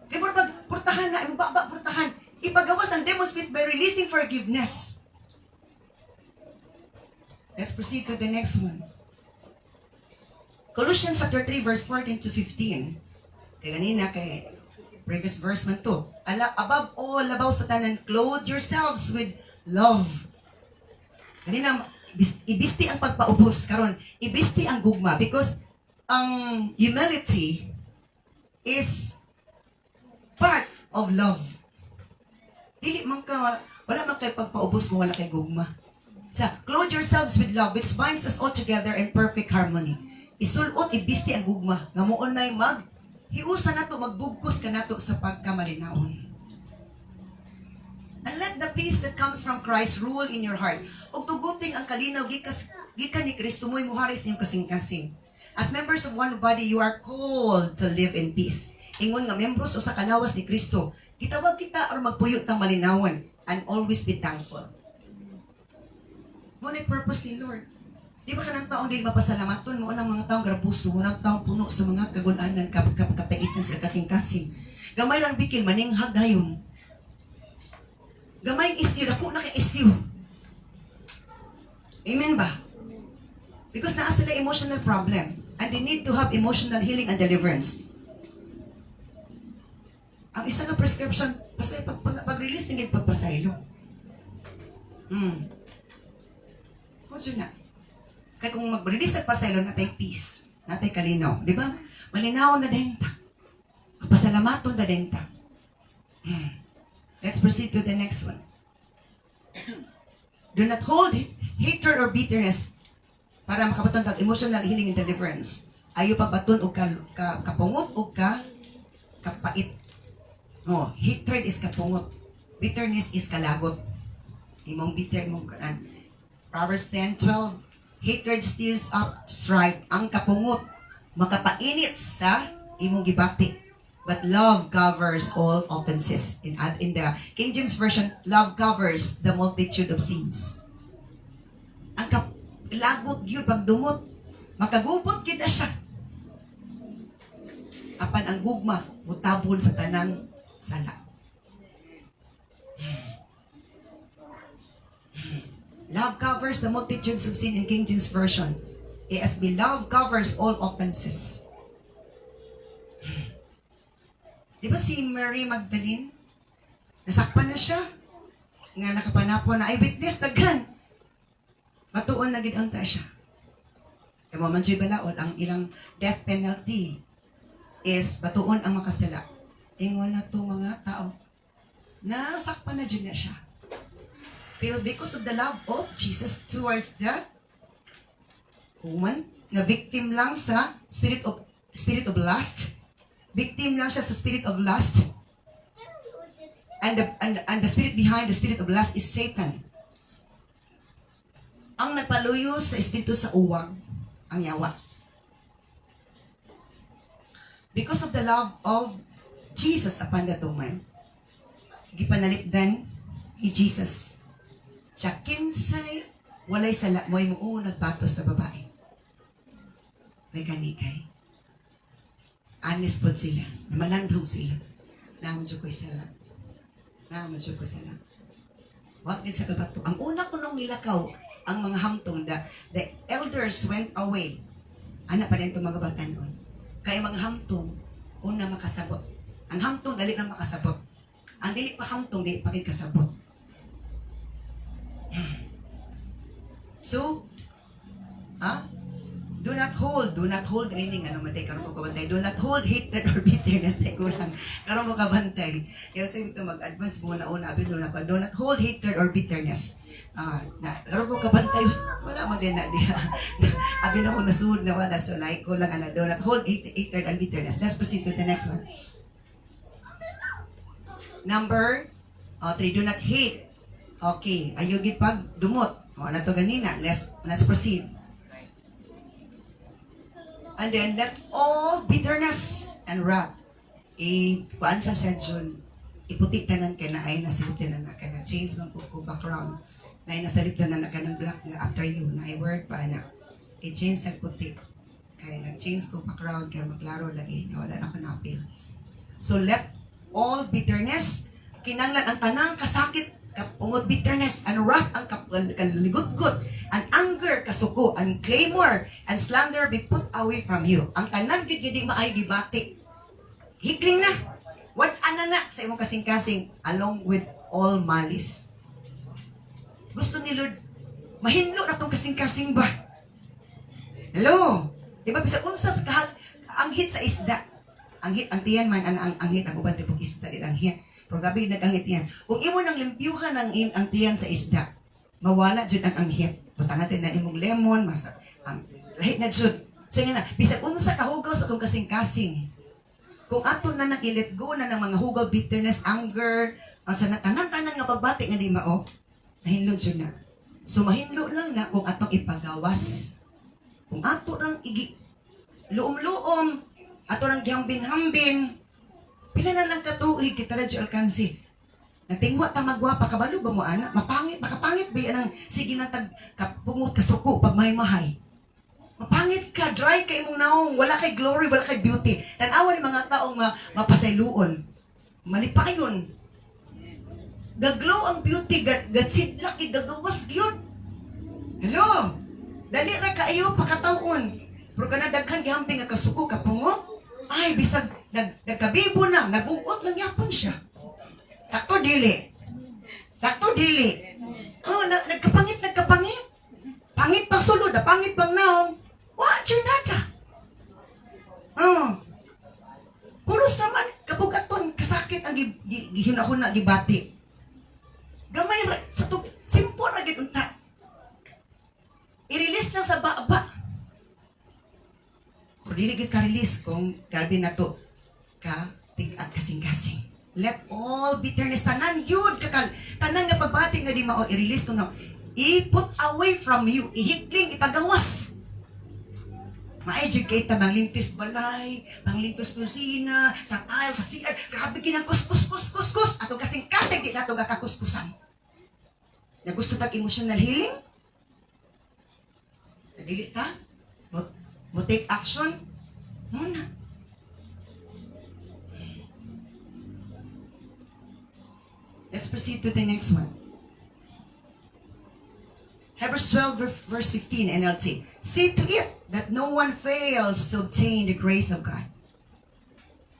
Kaya mo na pagpurtahan na, purtahan. Ipagawas ang demonstrate by releasing forgiveness. Let's proceed to the next one. Colossians chapter 3, verse 14 to 15. Kaya ganina, kay previous verse man to. Above all, labaw sa tanan, clothe yourselves with love. Ganina, ibisti ang pagpaubos. Karon, ibisti ang gugma. Because ang humility is part of love. Dili man ka, wala man kay pagpaubos mo, wala kay gugma. Sa, clothe yourselves with love, which binds us all together in perfect harmony. Isulot, ibisti ang gugma. Ngamuon na'y hiusa na to, magbugkos ka na to sa pagkamalinawon. And let the peace that comes from Christ rule in your hearts. Ug tuguting ang kalinaw, gikan ni Kristo mo'y muharis niyong kasing-kasing. As members of one body, you are called to live in peace. Ingon nga membros o sa kalawas ni Kristo, kitawag kita or magpuyot ng malinawon and always be thankful. Mo na purpose ni Lord. Di ba ka ng taong di mapasalamaton mo ang mga taong grabuso, ang taong puno sa mga kagulanan, kapaitan sila kasing-kasing. Gamay lang bikil, maninghag dayon. Gamay issue, dako na kay issue. Amen ba? Because naa sila emotional problem and they need to have emotional healing and deliverance. Ang isa nga prescription, pag-release ng pagpasaylo. Kung na. Kaya kung mag-release ng pasaylo, natay peace, natay kalinaw. Di ba? Malinaw na denta. Pasalamaton na denta. Let's proceed to the next one. Do not hold hatred or bitterness para makabaton kag emotional healing and deliverance. Ayo pagbaton og kapungot og kapait. Oh, hatred is kapungot. Bitterness is kalagot. Imong bitter imong kanan. Proverbs 10:12. Hatred stirs up strife. Ang kapungot makapainit sa imong gibati. But love covers all offenses. In the King James Version, love covers the multitude of sins. Ang lagot gyud pagdumot, makagubot gid na siya. Apan ang gugma mutabon sa tanang sala. Love covers the multitudes of sin in King James Version. ASB, love covers all offenses. Di ba si Mary Magdalene? Nasakpan na siya. Nga nakapanapon na, ay witness, daghan. Matuon na gid unta siya. Kaya mo man balaod, ang ilang death penalty is batuon ang makasala. Ingon na to mga tao. Nasakpan na dyan na siya. Pero because of the love of Jesus towards the woman, na victim lang sa spirit of lust, victim lang siya sa spirit of lust, and the spirit behind the spirit of lust is Satan. Ang nagpaluyo sa espiritu sa uwag, ang yawa. Because of the love of Jesus upon that woman, gipanalipdan ni Jesus. Siya kinsay walay sala mo'y muo nagbatos sa babae. May kanikay. Honest po sila. Namalandong sila. Namadyo ko'y sala. Namadyo ko'y sala. Wag din sa kabato. Ang una ko nung nilakaw, ang mga hamtong, the elders went away. Anak pa rin itong mga batan noon. Kaya mga hamtong, una makasabot. Ang hamtong, dali na makasabot. Ang dili pa hamtong, dili pa kasabot. So, do not hold anything, ano man tayo, karoon mo kabantay. Do not hold hatred or bitterness, tayo kulang. Karoon mo kabantay. Kaya sabi ito, mag-advance muna una, abin doon ako. Do not hold hatred or bitterness. Karoon mo kabantay, wala mo din na diya. Abin ako nasuhod na wala, so naikulang, do not hold hatred and bitterness. Let's proceed to the next one. Number 3, do not hate. Okay, ayugid pag dumot. Na to ganina. Let's proceed. And then, let all bitterness and wrath, kuan siya sa June, iputi tanan ka na ay nasalip tanan na ka na, change ng kuko background, na ay nasalip tanan na ka ng black nga after you, na ay word pa na, i-change sa puti, kaya nag-change ko background, kaya maklaro lagi, na wala na ko na-appeal. So, let all bitterness, kinanglan ang tanang kasakit, kapungod bitterness, and wrath, ang kaligot-gut, and anger, kasuko, and clamor, and slander be put away from you. Ang tanan gid maay gibati. Hikling na. What anana sa imong kasing-kasing along with all malice. Gusto ni Lord, mahinlo na tong kasing-kasing ba? Hello? Di ba, bisa unsa ang hit sa isda. Ang tiyan man, ang hit, ang uban tipong isda, ang hit. Pero grabe nag-angit yan. Kung imo nang limpyuhan ang tiyan sa isda, mawala jud ang anghit. Butang natin na imong lemon, ang lahit na jud. So nga na, bisag unsa kahugaw sa itong kasing-kasing. Kung ato na nag-let go na ng mga hugaw, bitterness, anger, sa tanan-tanan nga pagbati nga di mao, nahinlo jud na. So mahinlo lang na kung atong ipagawas. Kung ato rang luom-luom, ato rang gihambin-hambin, pila na lang katuig kita na alkansi. Nagtingwa ta magwapa, kabalo ba mo anak? Makapangit ba yan ang sige na kapungot kasuko pag mahay-mahay? Mapangit ka, dry kay imong naong, wala kay glory, wala kay beauty. Tanawa ni mga taong mapasayloon. Mali pa yun. Gaglow ang beauty, gatsidlak, gagawas gyud. Hello? Dali ra kaayo pakataon. Pero kanadaghan gihamping nga kasuko kapungot. Ay, bisag nagkabibo na, nagugot lang yapon siya. Sakto dili. Sakto dili. Oh, nagkapangit. Pangit pang sulod, pangit pang naong. What your nata? Oh. Pulos naman, kabugaton, kasakit ang gihunahuna, gibati. Gamay ra, sa tubig, simple ra gid unta. I-release lang sa baba. Kung dili gid ka-release kung grabe na to ka tig-at kasing-kasing. Let all bitterness tanan yun kakal. Tanan nga pagbati nga di mao i-release ko na. I-put away from you. Ihikling, ipagawas. Ma-educate ta, manglimpis balay, manglimpis kusina, sa tile, sa CR. Grabe kinang kus. Atong kasing-kasing di nato gakakuskusan. Na gusto tag emotional healing? Nadili ta? Mo take action? Muna. Let's proceed to the next one. Hebrews 12 verse 15 NLT. See to it that no one fails to obtain the grace of God.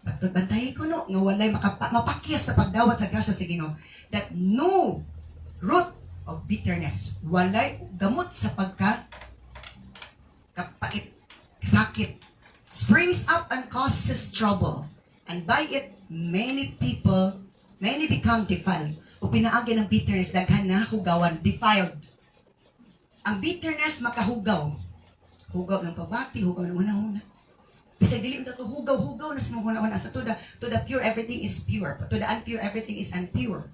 Bantayin ko no, nga walay mapakyas sa pagdawat sa grasya sa Ginoo. That no root of bitterness, walay gamot sa kapait, sakit, springs up and causes trouble. And by it, many become defiled. O pinaagi ng bitterness, daghan na hugawan, defiled. Ang bitterness makahugaw. Hugaw ng pagbati, hugaw ng una-una. Bisag dili unta to hugaw na sa mga una-una. So to the pure, everything is pure. But to the unpure, everything is unpure.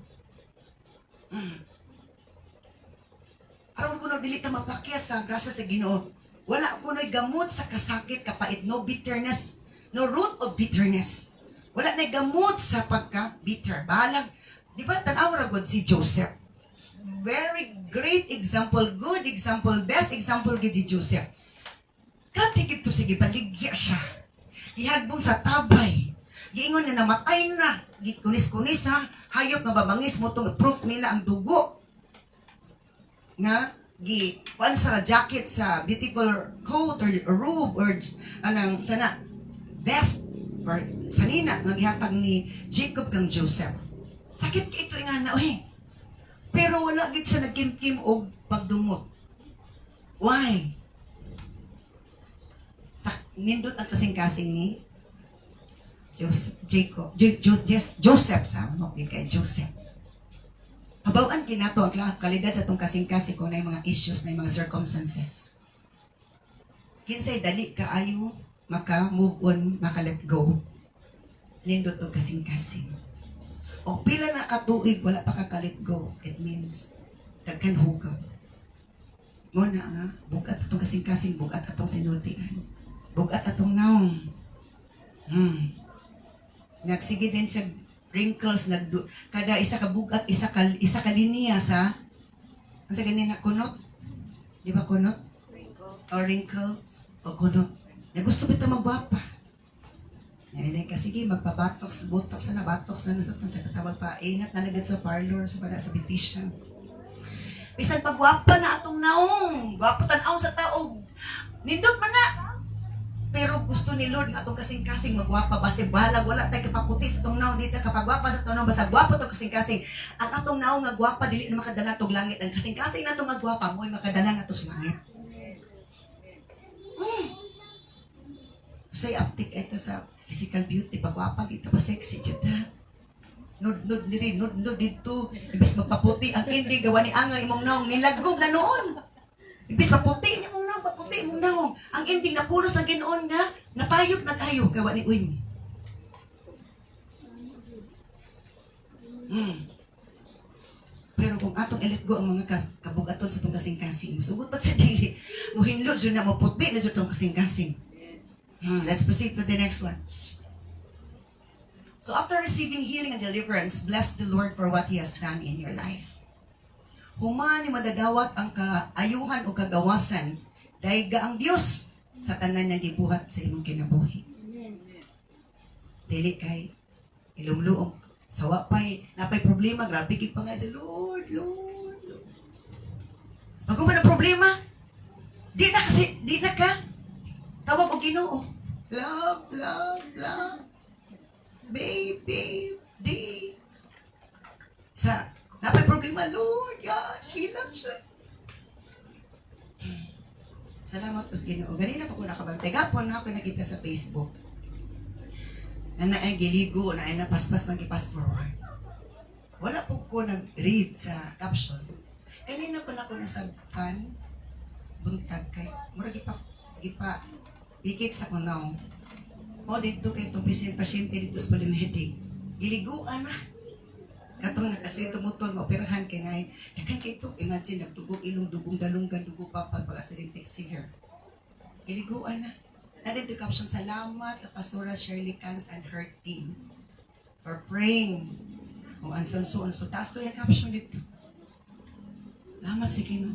Aron kuno dili ta mapakyas sa grasya sa Ginoo. Wala kuno'y gamot sa kasakit, kapait, no bitterness, no root of bitterness. Wala na gamot sa pagka-bitter. Bahalag, di ba tanaw ra gud si Joseph? Very great example, good example, best example gid si Joseph. Grabe gid to, sige, baligya siya. Gihagbong sa tabay. Giingon nga namatay na. Gikunis-kunis ha. Hayop nga babangis mo itong proof nila ang dugo. Nga, kuan sa jacket sa beautiful coat or robe or anang sana vest or sanina nga gihatag ni Jacob kang Joseph. Sakit ka ito nga na pero wala gid siya nagkimkim og pagdumot. Why? Nindot ang kasing-kasing ni Joseph sa kay Joseph. Habawaan kinato ang kalidad sa itong kasing-kasing kung na mga issues, na mga circumstances. Kinsay dali kaayo maka-move on, maka-let go. Nindot itong kasing-kasing. O pila na katuig, wala pa ka-let go. It means, daghan hugaw. Muna nga, bugat itong kasing-kasing, bugat itong sinultian. Bugat itong naong. Nagsige din siya wrinkles, kada isa ka bugat, isa ka linya sa, ang sa ganyan na, kunot? Di ba kunot? Wrinkles. O kunot. Na gusto ba ito magwapa? Ngayon ka, sige, magpa-botox, botox na, botox na sa katawag pa, inat na nagad sa parlor, sa beautician. Bisan pagwapa na atong naong, gwapo tanaw sa taog, nindot man na. Pero gusto ni Lord nga atong kasing-kasing magwapa, basta balag, wala tayo kapaputi sa atong naong dito, kapag gwapa sa atong naong, basta gwapo itong kasing-kasing. At atong naong nga gwapa, dili na makadala itong langit. Ang kasing-kasing na itong nga gwapa, mo'y makadala nga ito sa langit. Say, uptick ito sa physical beauty, pagwapa dito pa sexy dito. Nud dito, ibis magpaputi ang hindi gawa ni angay imong naong nilagog na noon. Ibis maputi ni mong naong, paputi mong naong. Ang ending na pulos ng Ginoon nga napayop nagayog gawa ni uy. Pero kung atong i-let go ang mga kabugaton sa itong kasing-kasing, masugot sa dili, muhinlo dyan na maputi na dyan itong kasing-kasing. Let's proceed to the next one. So after receiving healing and deliverance, bless the Lord for what He has done in your life. Human ni madadawat ang kaayuhan o kagawasan, dayga ang Dios sa tanan nga gibuhat sa imong kinabuhi. Dili kay ilumluong Sawa pa'y, napay problema, grabe kig pa nga sa Lord, Lord, Lord. Pag na problema, di na ka, tawag o Ginoo. Love, love, love. Baby, di. Sa, napay problema, Lord, God, heal us. Salamat po sa Ginoo. Ganina pa ko nakabantay. Gapon na ako nakita sa Facebook. Na naay giligo, na ay napaspas mag-pass forward. Wala po ko nag-read sa caption. Kanina pa na ako nasabtan, buntag kay, mura gipa, pikit sa kunaw. O dito kay itong pasyente dito sa Palimedig. Giliguan na. Katong nakasinto motor nga operahan kay ngay. Dakan kay ito, imagine, nagtugog ilong, dugong dalunggan, dugong papal, pag-asidente severe. Giliguan na. Nandito caption, salamat kay Pastora Shirley Cans and her team for praying. O ansan-so. Taas to yung caption dito. Lamat si Kino.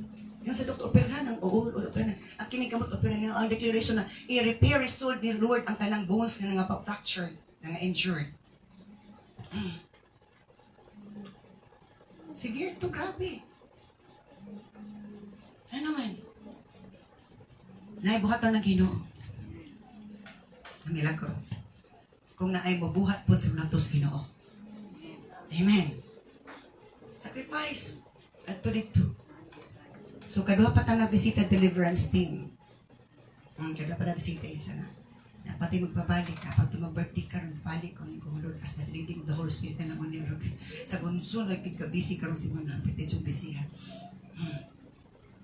Yung sa Dr. Operahan, ang operahan. Ang kinikamot operahan, ang declaration na i-repair, restore ni Lord ang tanang bones na nga fractured, nga injured. Severe to, grabe. Ano man? Naibuhatan ng Ginoo. Ang milagro. Kung naay mabuhat po sa natos Ginoo. Amen. Sacrifice. At to dito. So, kaduha pa tayo na bisita deliverance team. Kaduha pa tayo bisita isa nga. Napati magpabalik, napati mag-birthday ka rin, balik ko ni kong Lord as the leading the Holy Spirit na lang ni Lord. Sa bunso, nagkika-busy ka rin si Manapit, yung busy ha.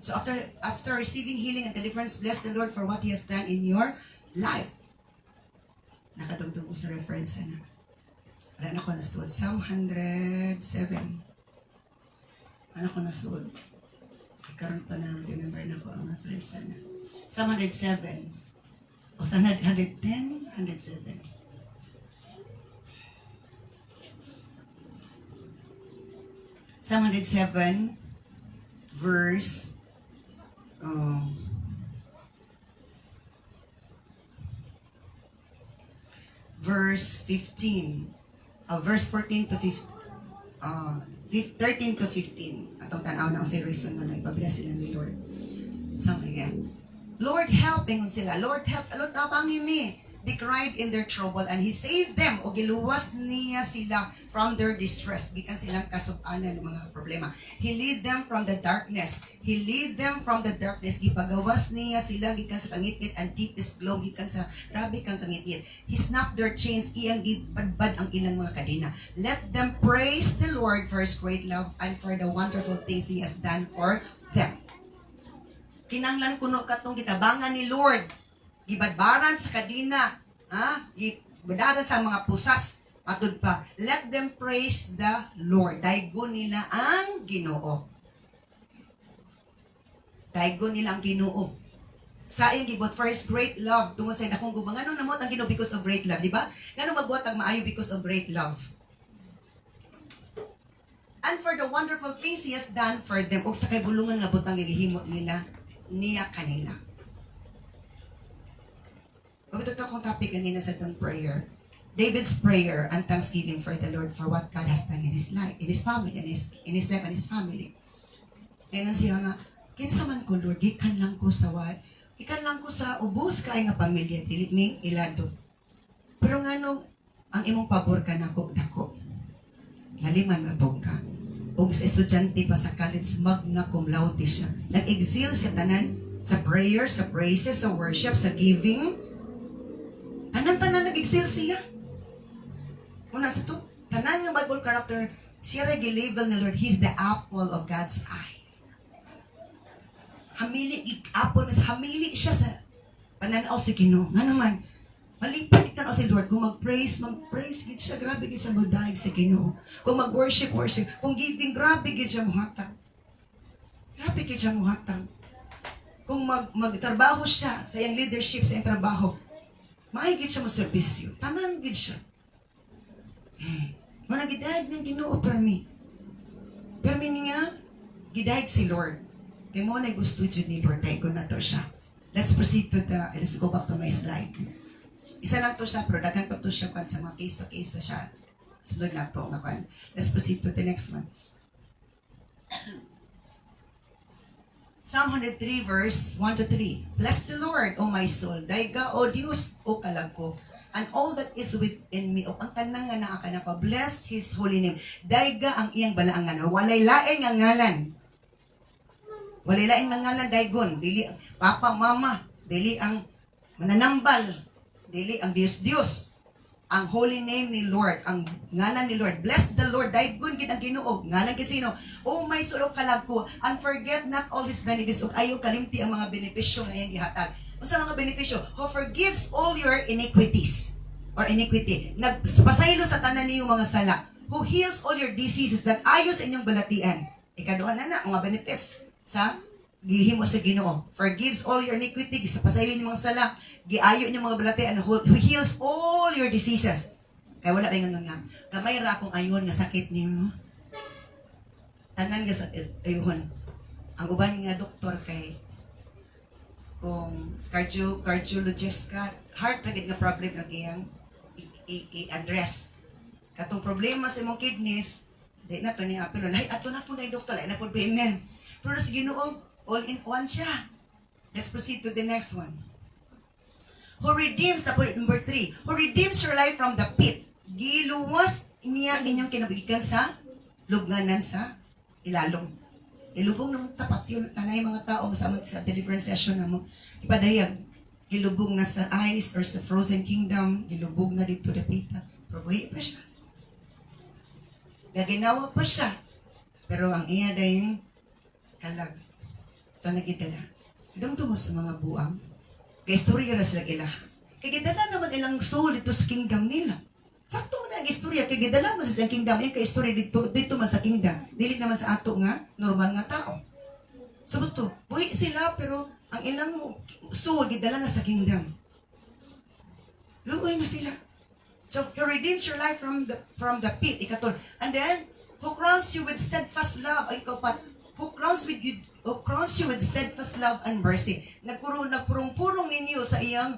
So after receiving healing and deliverance, bless the Lord for what He has done in your life. Nakatugtog ko sa reference na. Wala na ko nasuod. Psalm 107. Ano ko nasuod? Karoon pa na, remember na ko ang reference na. Psalm 107. O sa 110, 107. Psalm 107, verse verse 15. Verse 14 to 15. 13 to 15. Atong tanaw na ang si reason na nagpabless sila ni Lord. Some again. Lord, help, ingon sila. Lord, help. Lord, tabangin me. They cried in their trouble and He saved them. O giluwas niya sila from their distress. Gikan silang kasubanan ng mga problema. He lead them from the darkness. He lead them from the darkness. Gipagawas niya sila gikan sa kangitngit and deepest gloom gikan sa grabe kang kangitngit. He snapped their chains. Iyang gipadbad ang ilang mga kadena. Let them praise the Lord for His great love and for the wonderful things He has done for them. Kinanglan kuno katong gitabangan ni Lord. Gibadbaran sa kadina, gibadaran sa mga pusas, matud pa. Let them praise the Lord. Daigo nila ang Ginoo. Daigo nila ang Ginoo. Sa iyang gibot for His great love. Tungo sa akong gubang, ano namot ang Ginoo because of great love, di ba? Ngano magbuhat ang maayo because of great love. And for the wonderful things He has done for them. Og sa kay bulungan nga butang gigihimo nila niya kanila. Pagkita ito akong topic kanina sa itong prayer. David's prayer and thanksgiving for the Lord for what God has done in his life, in his family, in his life and his family. Kaya nga siya nga, kinsa man ko Lord, gikan lang ko sa ubos kay nga pamilya, dili ni ilado. Pero nga nung, ang imong pabor ka nako dako. Laliman mabog ka. O sa estudyante pa sa college, magna cum laude siya. Nag-exil siya tanan sa prayer, sa praises, sa worship, sa giving. Tanan-tanan nag-exil siya. Una sa to, tanan nga Bible character, siya rin-label ni Lord, He's the apple of God's eyes. Hamili siya sa pananaw si Ginoo. Nga naman, malipad kita si Lord. Kung mag-praise, gid siya. Grabe gid siya magdaig sa Ginoo. Kung mag-worship. Kung giving, grabe gid siya muhatag. Kung magtrabaho siya sa iyang leadership, sa iyang trabaho, maigit siya mo servisyo. Tanan gid siya. Managidaig ng Ginoo per me. Per me nga, gidaig si Lord. Kaya mo na gusto dyan ni Lord. Dahil ko na to siya. Let's let's go back to my slide. Isa lang to siya, pero daghan pa to siya sa mga case-to-case na siya. Sunod na to nga kan. Let's proceed to the next one. Psalm 103 verse 1 to 3. Bless the Lord, O my soul. Daiga, O Diyos, O kalag ko. And all that is within me. O ang tanang nga naa ka na ko. Bless His holy name. Daiga ang iyang balaangan. Walay laing nga ngalan. Walay laing nga ngalan, daigon. Dili papa, mama. Dili ang mananambal. Dili ang Diyos. Ang holy name ni Lord, ang ngalan ni Lord. Bless the Lord, daigon gid ang Ginoo. Ngalan gid sino? Oh my soul, o kalag ko, and forget not all His benefits. Ug ayaw kalimti ang mga benepisyo nga iyang gihatag. Unsa mga benepisyo? Who forgives all your iniquities or iniquity. Nagpasaylo sa tanan niyo mga sala. Who heals all your diseases, that ayos inyong balatian. Ikaduha na mga benefits sa gihimo sa Ginoo. Forgives all your iniquity, sa pasaylo niyo mga sala. Giayo niyo mga balatian, who heals all your diseases. Kaya wala ba nga kamay ra akong ayon nga sakit niyo. Tanan nga sakit ayuhon. Ang uban nga doktor kay kung cardiologist ka, heart rate nga problem ang iyang i-address. Katong problema sa imong kidneys, di na to ni apelo. Lahi ato na po na doktor, lahi na po amen. Pero sa Ginoo, all in one siya. Let's proceed to the next one. Who redeems, number 3, who redeems your life from the pit. Giluwas niya inyong kinabuhikan sa lubnganan sa ilalong. Ilubong na tapat yun, tanay mga tao sa deliverance session na mo. Ipadayag, ilubong na sa ice or sa frozen kingdom, ilubog na dito the pita. Pero buhi pa siya. Gaginawa pa siya. Pero ang iya dahil kalag. Ito nagidala. Idong tungo sa mga buang. Kaya istorya na sila ila. Kaya gidala naman ilang soul dito sa kingdom nila. Sakto mo na ang istorya. Kaya gidala mo sa kingdom. Yung kaya istorya dito man sa kingdom. Dili naman sa ato nga, normal nga tao. So ito, buhi sila pero ang ilang soul gidala na sa kingdom. Luoy na sila. So, He redeems your life from the pit. Ikatol. And then, who crowns you with steadfast love. Ay, ikaw pa. Who crowns you with steadfast love and mercy. Nagpurong-purong ninyo sa iyang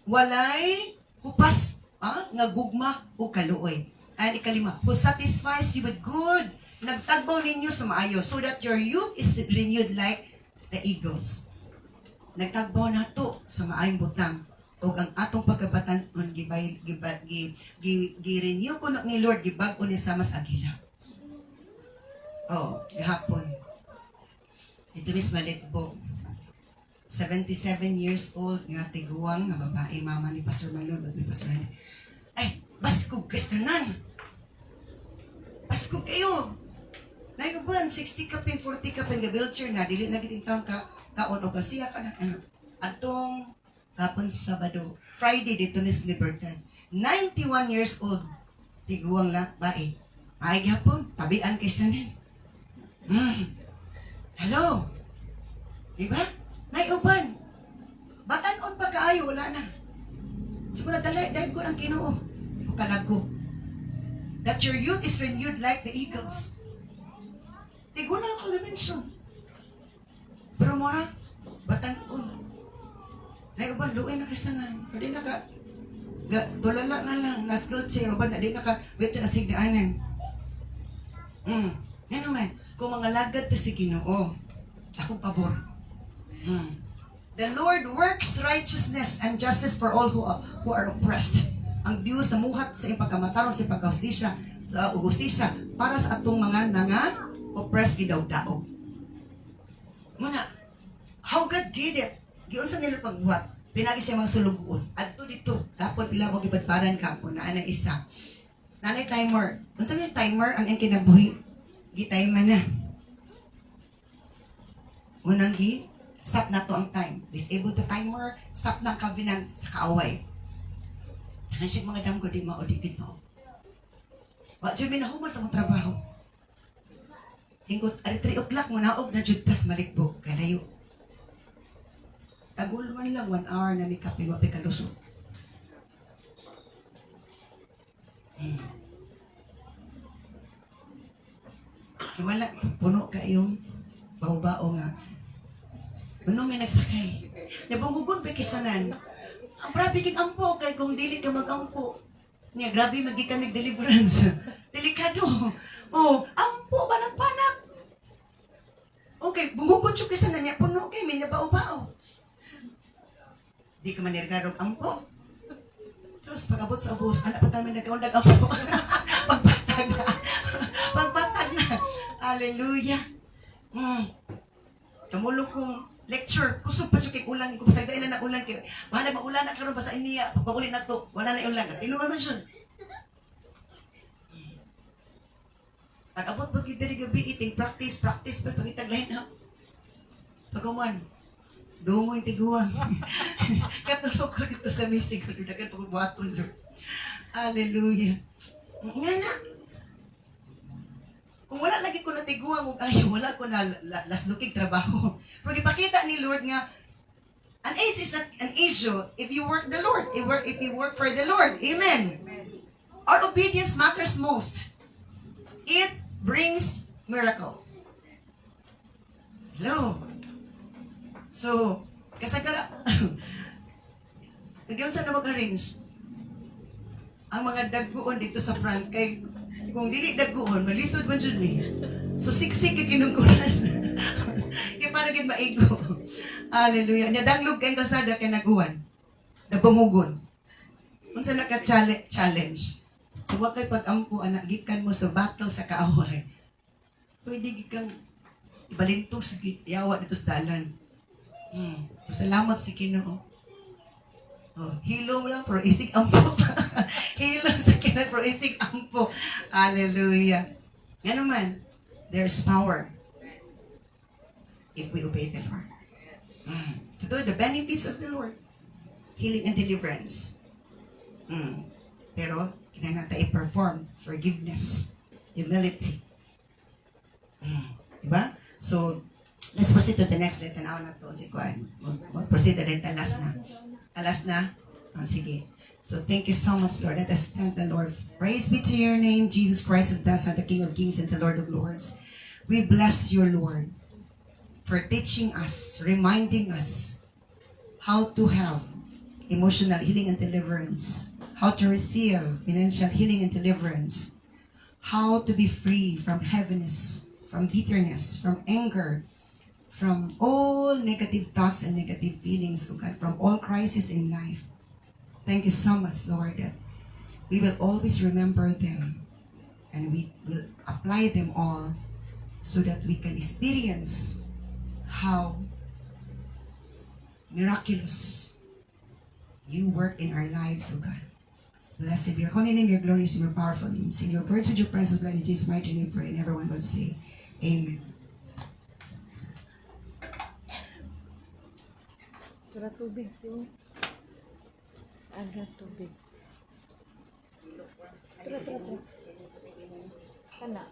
walay hupas nga gugma o kaluoy. And ikalima, who satisfies you with good. Nagtagbaw ninyo sa maayo so that your youth is renewed like the eagles. Nagtagbaw nato sa maayong butang. O ang atong pagkabatan-on gi-renew ko ni Lord gibag-o ni sa mas agila. Gahapon. Ito Miss Malitbo. 77 years old nga tiguang nga babae mama ni Pastor Malon ni Pastor Malon. Ay, baskog kastanan. Baskog kayo. Nayuban 60 kapin 40 kapin ga wheelchair na dili na giting taon ka kaon o siya ka na atong kapon Sabado, Friday dito Miss Libertad. 91 years old. Tiguang bae. Ay gapon, tabian kay sanin. Hello. Diba? Naiuban. Batanon pa kaayo, wala na. Siguro dahil ko ng Ginoo. O kalago. That your youth is renewed like the eagles. Tigo lang ako dimensyon. Pero mora, batanon. Naiuban, luoy na kasanan. Hindi na tulala na lang. Na-skill chair. O ba na di na wait na sigdaanan. Ano man, kung mga lagad ta si Ginoo, akong pabor. The Lord works righteousness and justice for all who are oppressed. Ang Diyos na muhat sa iyong pagkamatarong sa pagkahustisya, sa hustisya, para sa atong mga oppressed gidaw-daog. Muna, how God did it? Giunsa nila pagbuhat? Pinagi siya mga sulugoon. Adto dito, dapat pila mo gibadbaran ka po na ana isa. Nanay timer. Unsa may timer ang iyang kinabuhi? Gi-timer na. Unang stop na to ang time. Disable the timer, stop na ang covenant sa kaaway. Takan siya mga damgo, di mauditid mo. Wa dyan minahuman sa mong trabaho. Hingot, ari 3 o'clock mo naog na judtas malikbog, kalayo. Tagul man lang 1 hour na may kape, wapi kalusot. Wala, puno kayong bao-bao nga. Ano may nagsakay? Nabunggugon pa kisanan. Ang prabi kang ampo, kay kung dili ka mag-ampo. Niya, grabe magikan mig deliverance. Delikado. Oh, ampo ba ng panak? Okay, bumukod siya kisa na niya puno kay minya bao-bao. Di ka manirgarog ampo. Tapos pag-abot sa ubos, anak pa tayo nagkaundag ampo. Pagpatag na. Pagpatag na. Hallelujah. Kamulong kong lecture, kusog pa siya kay ulan. Kung pasagda ilan na ulan, kay bahala maulan na karon basta iniya, pagpauli na to, wala na ulan. At inuman man siya. Pag-abot pag kita rin gabi, iting practice, pa pag-itaglahin na. Pag-uman, dungo yung tiguang. Katulog ko dito sa misig, Lord, agad pag-buhaton, Lord. Hallelujah. Nga na. Kung wala lagi ko na tiguang, wala ko na lasdukig trabaho. Pero ipakita ni Lord nga, an age is not an issue if you work the Lord, if you work for the Lord. Amen. Our obedience matters most. It brings miracles. Hello. So, kasagara, nagyan sa na mag-arrange ang mga dagguon dito sa front kay kung dili dagguon, malisod man dyan eh. So, siksik at linungkuran. Kaya para gid maigo. Hallelujah. Nadanglog kayong kasada kay naguwan. Nabumugon. Unsa naka-challenge. So, wag kay pag-ampo, anak, gikan mo sa battle sa kaaway. Pwede gikang ibalintong sa yawa dito sa dalan. Salamat si Kinoo. Oh, hilo lang, pero isig ampo pa. Hilo sa Kinoo, pero isig ampo. Hallelujah. Yan naman, there's power if we obey the Lord. To do the benefits of the Lord. Healing and deliverance. Pero, kailangan natin i-perform forgiveness, humility. Diba? So, let's proceed to the next letter. Tanaw na to si Kuan. Mag-proceed na rin. Alas na. Alas na? Sige. So, thank you so much, Lord. Let us thank the Lord. Praise be to your name, Jesus Christ of Nazareth, the King of Kings and the Lord of Lords. We bless you, Lord, for teaching us, reminding us how to have emotional healing and deliverance, how to receive financial healing and deliverance, how to be free from heaviness, from bitterness, from anger, from all negative thoughts and negative feelings, oh God, from all crises in life. Thank you so much, Lord, that we will always remember them and we will apply them all so that we can experience how miraculous you work in our lives, oh God. Blessed be your holy name, your glorious and your powerful name. Seal your words with your precious blood in Jesus' mighty name, pray, and everyone will say, Amen. Sura tubig yun. Aga tubig. Tara. Kana.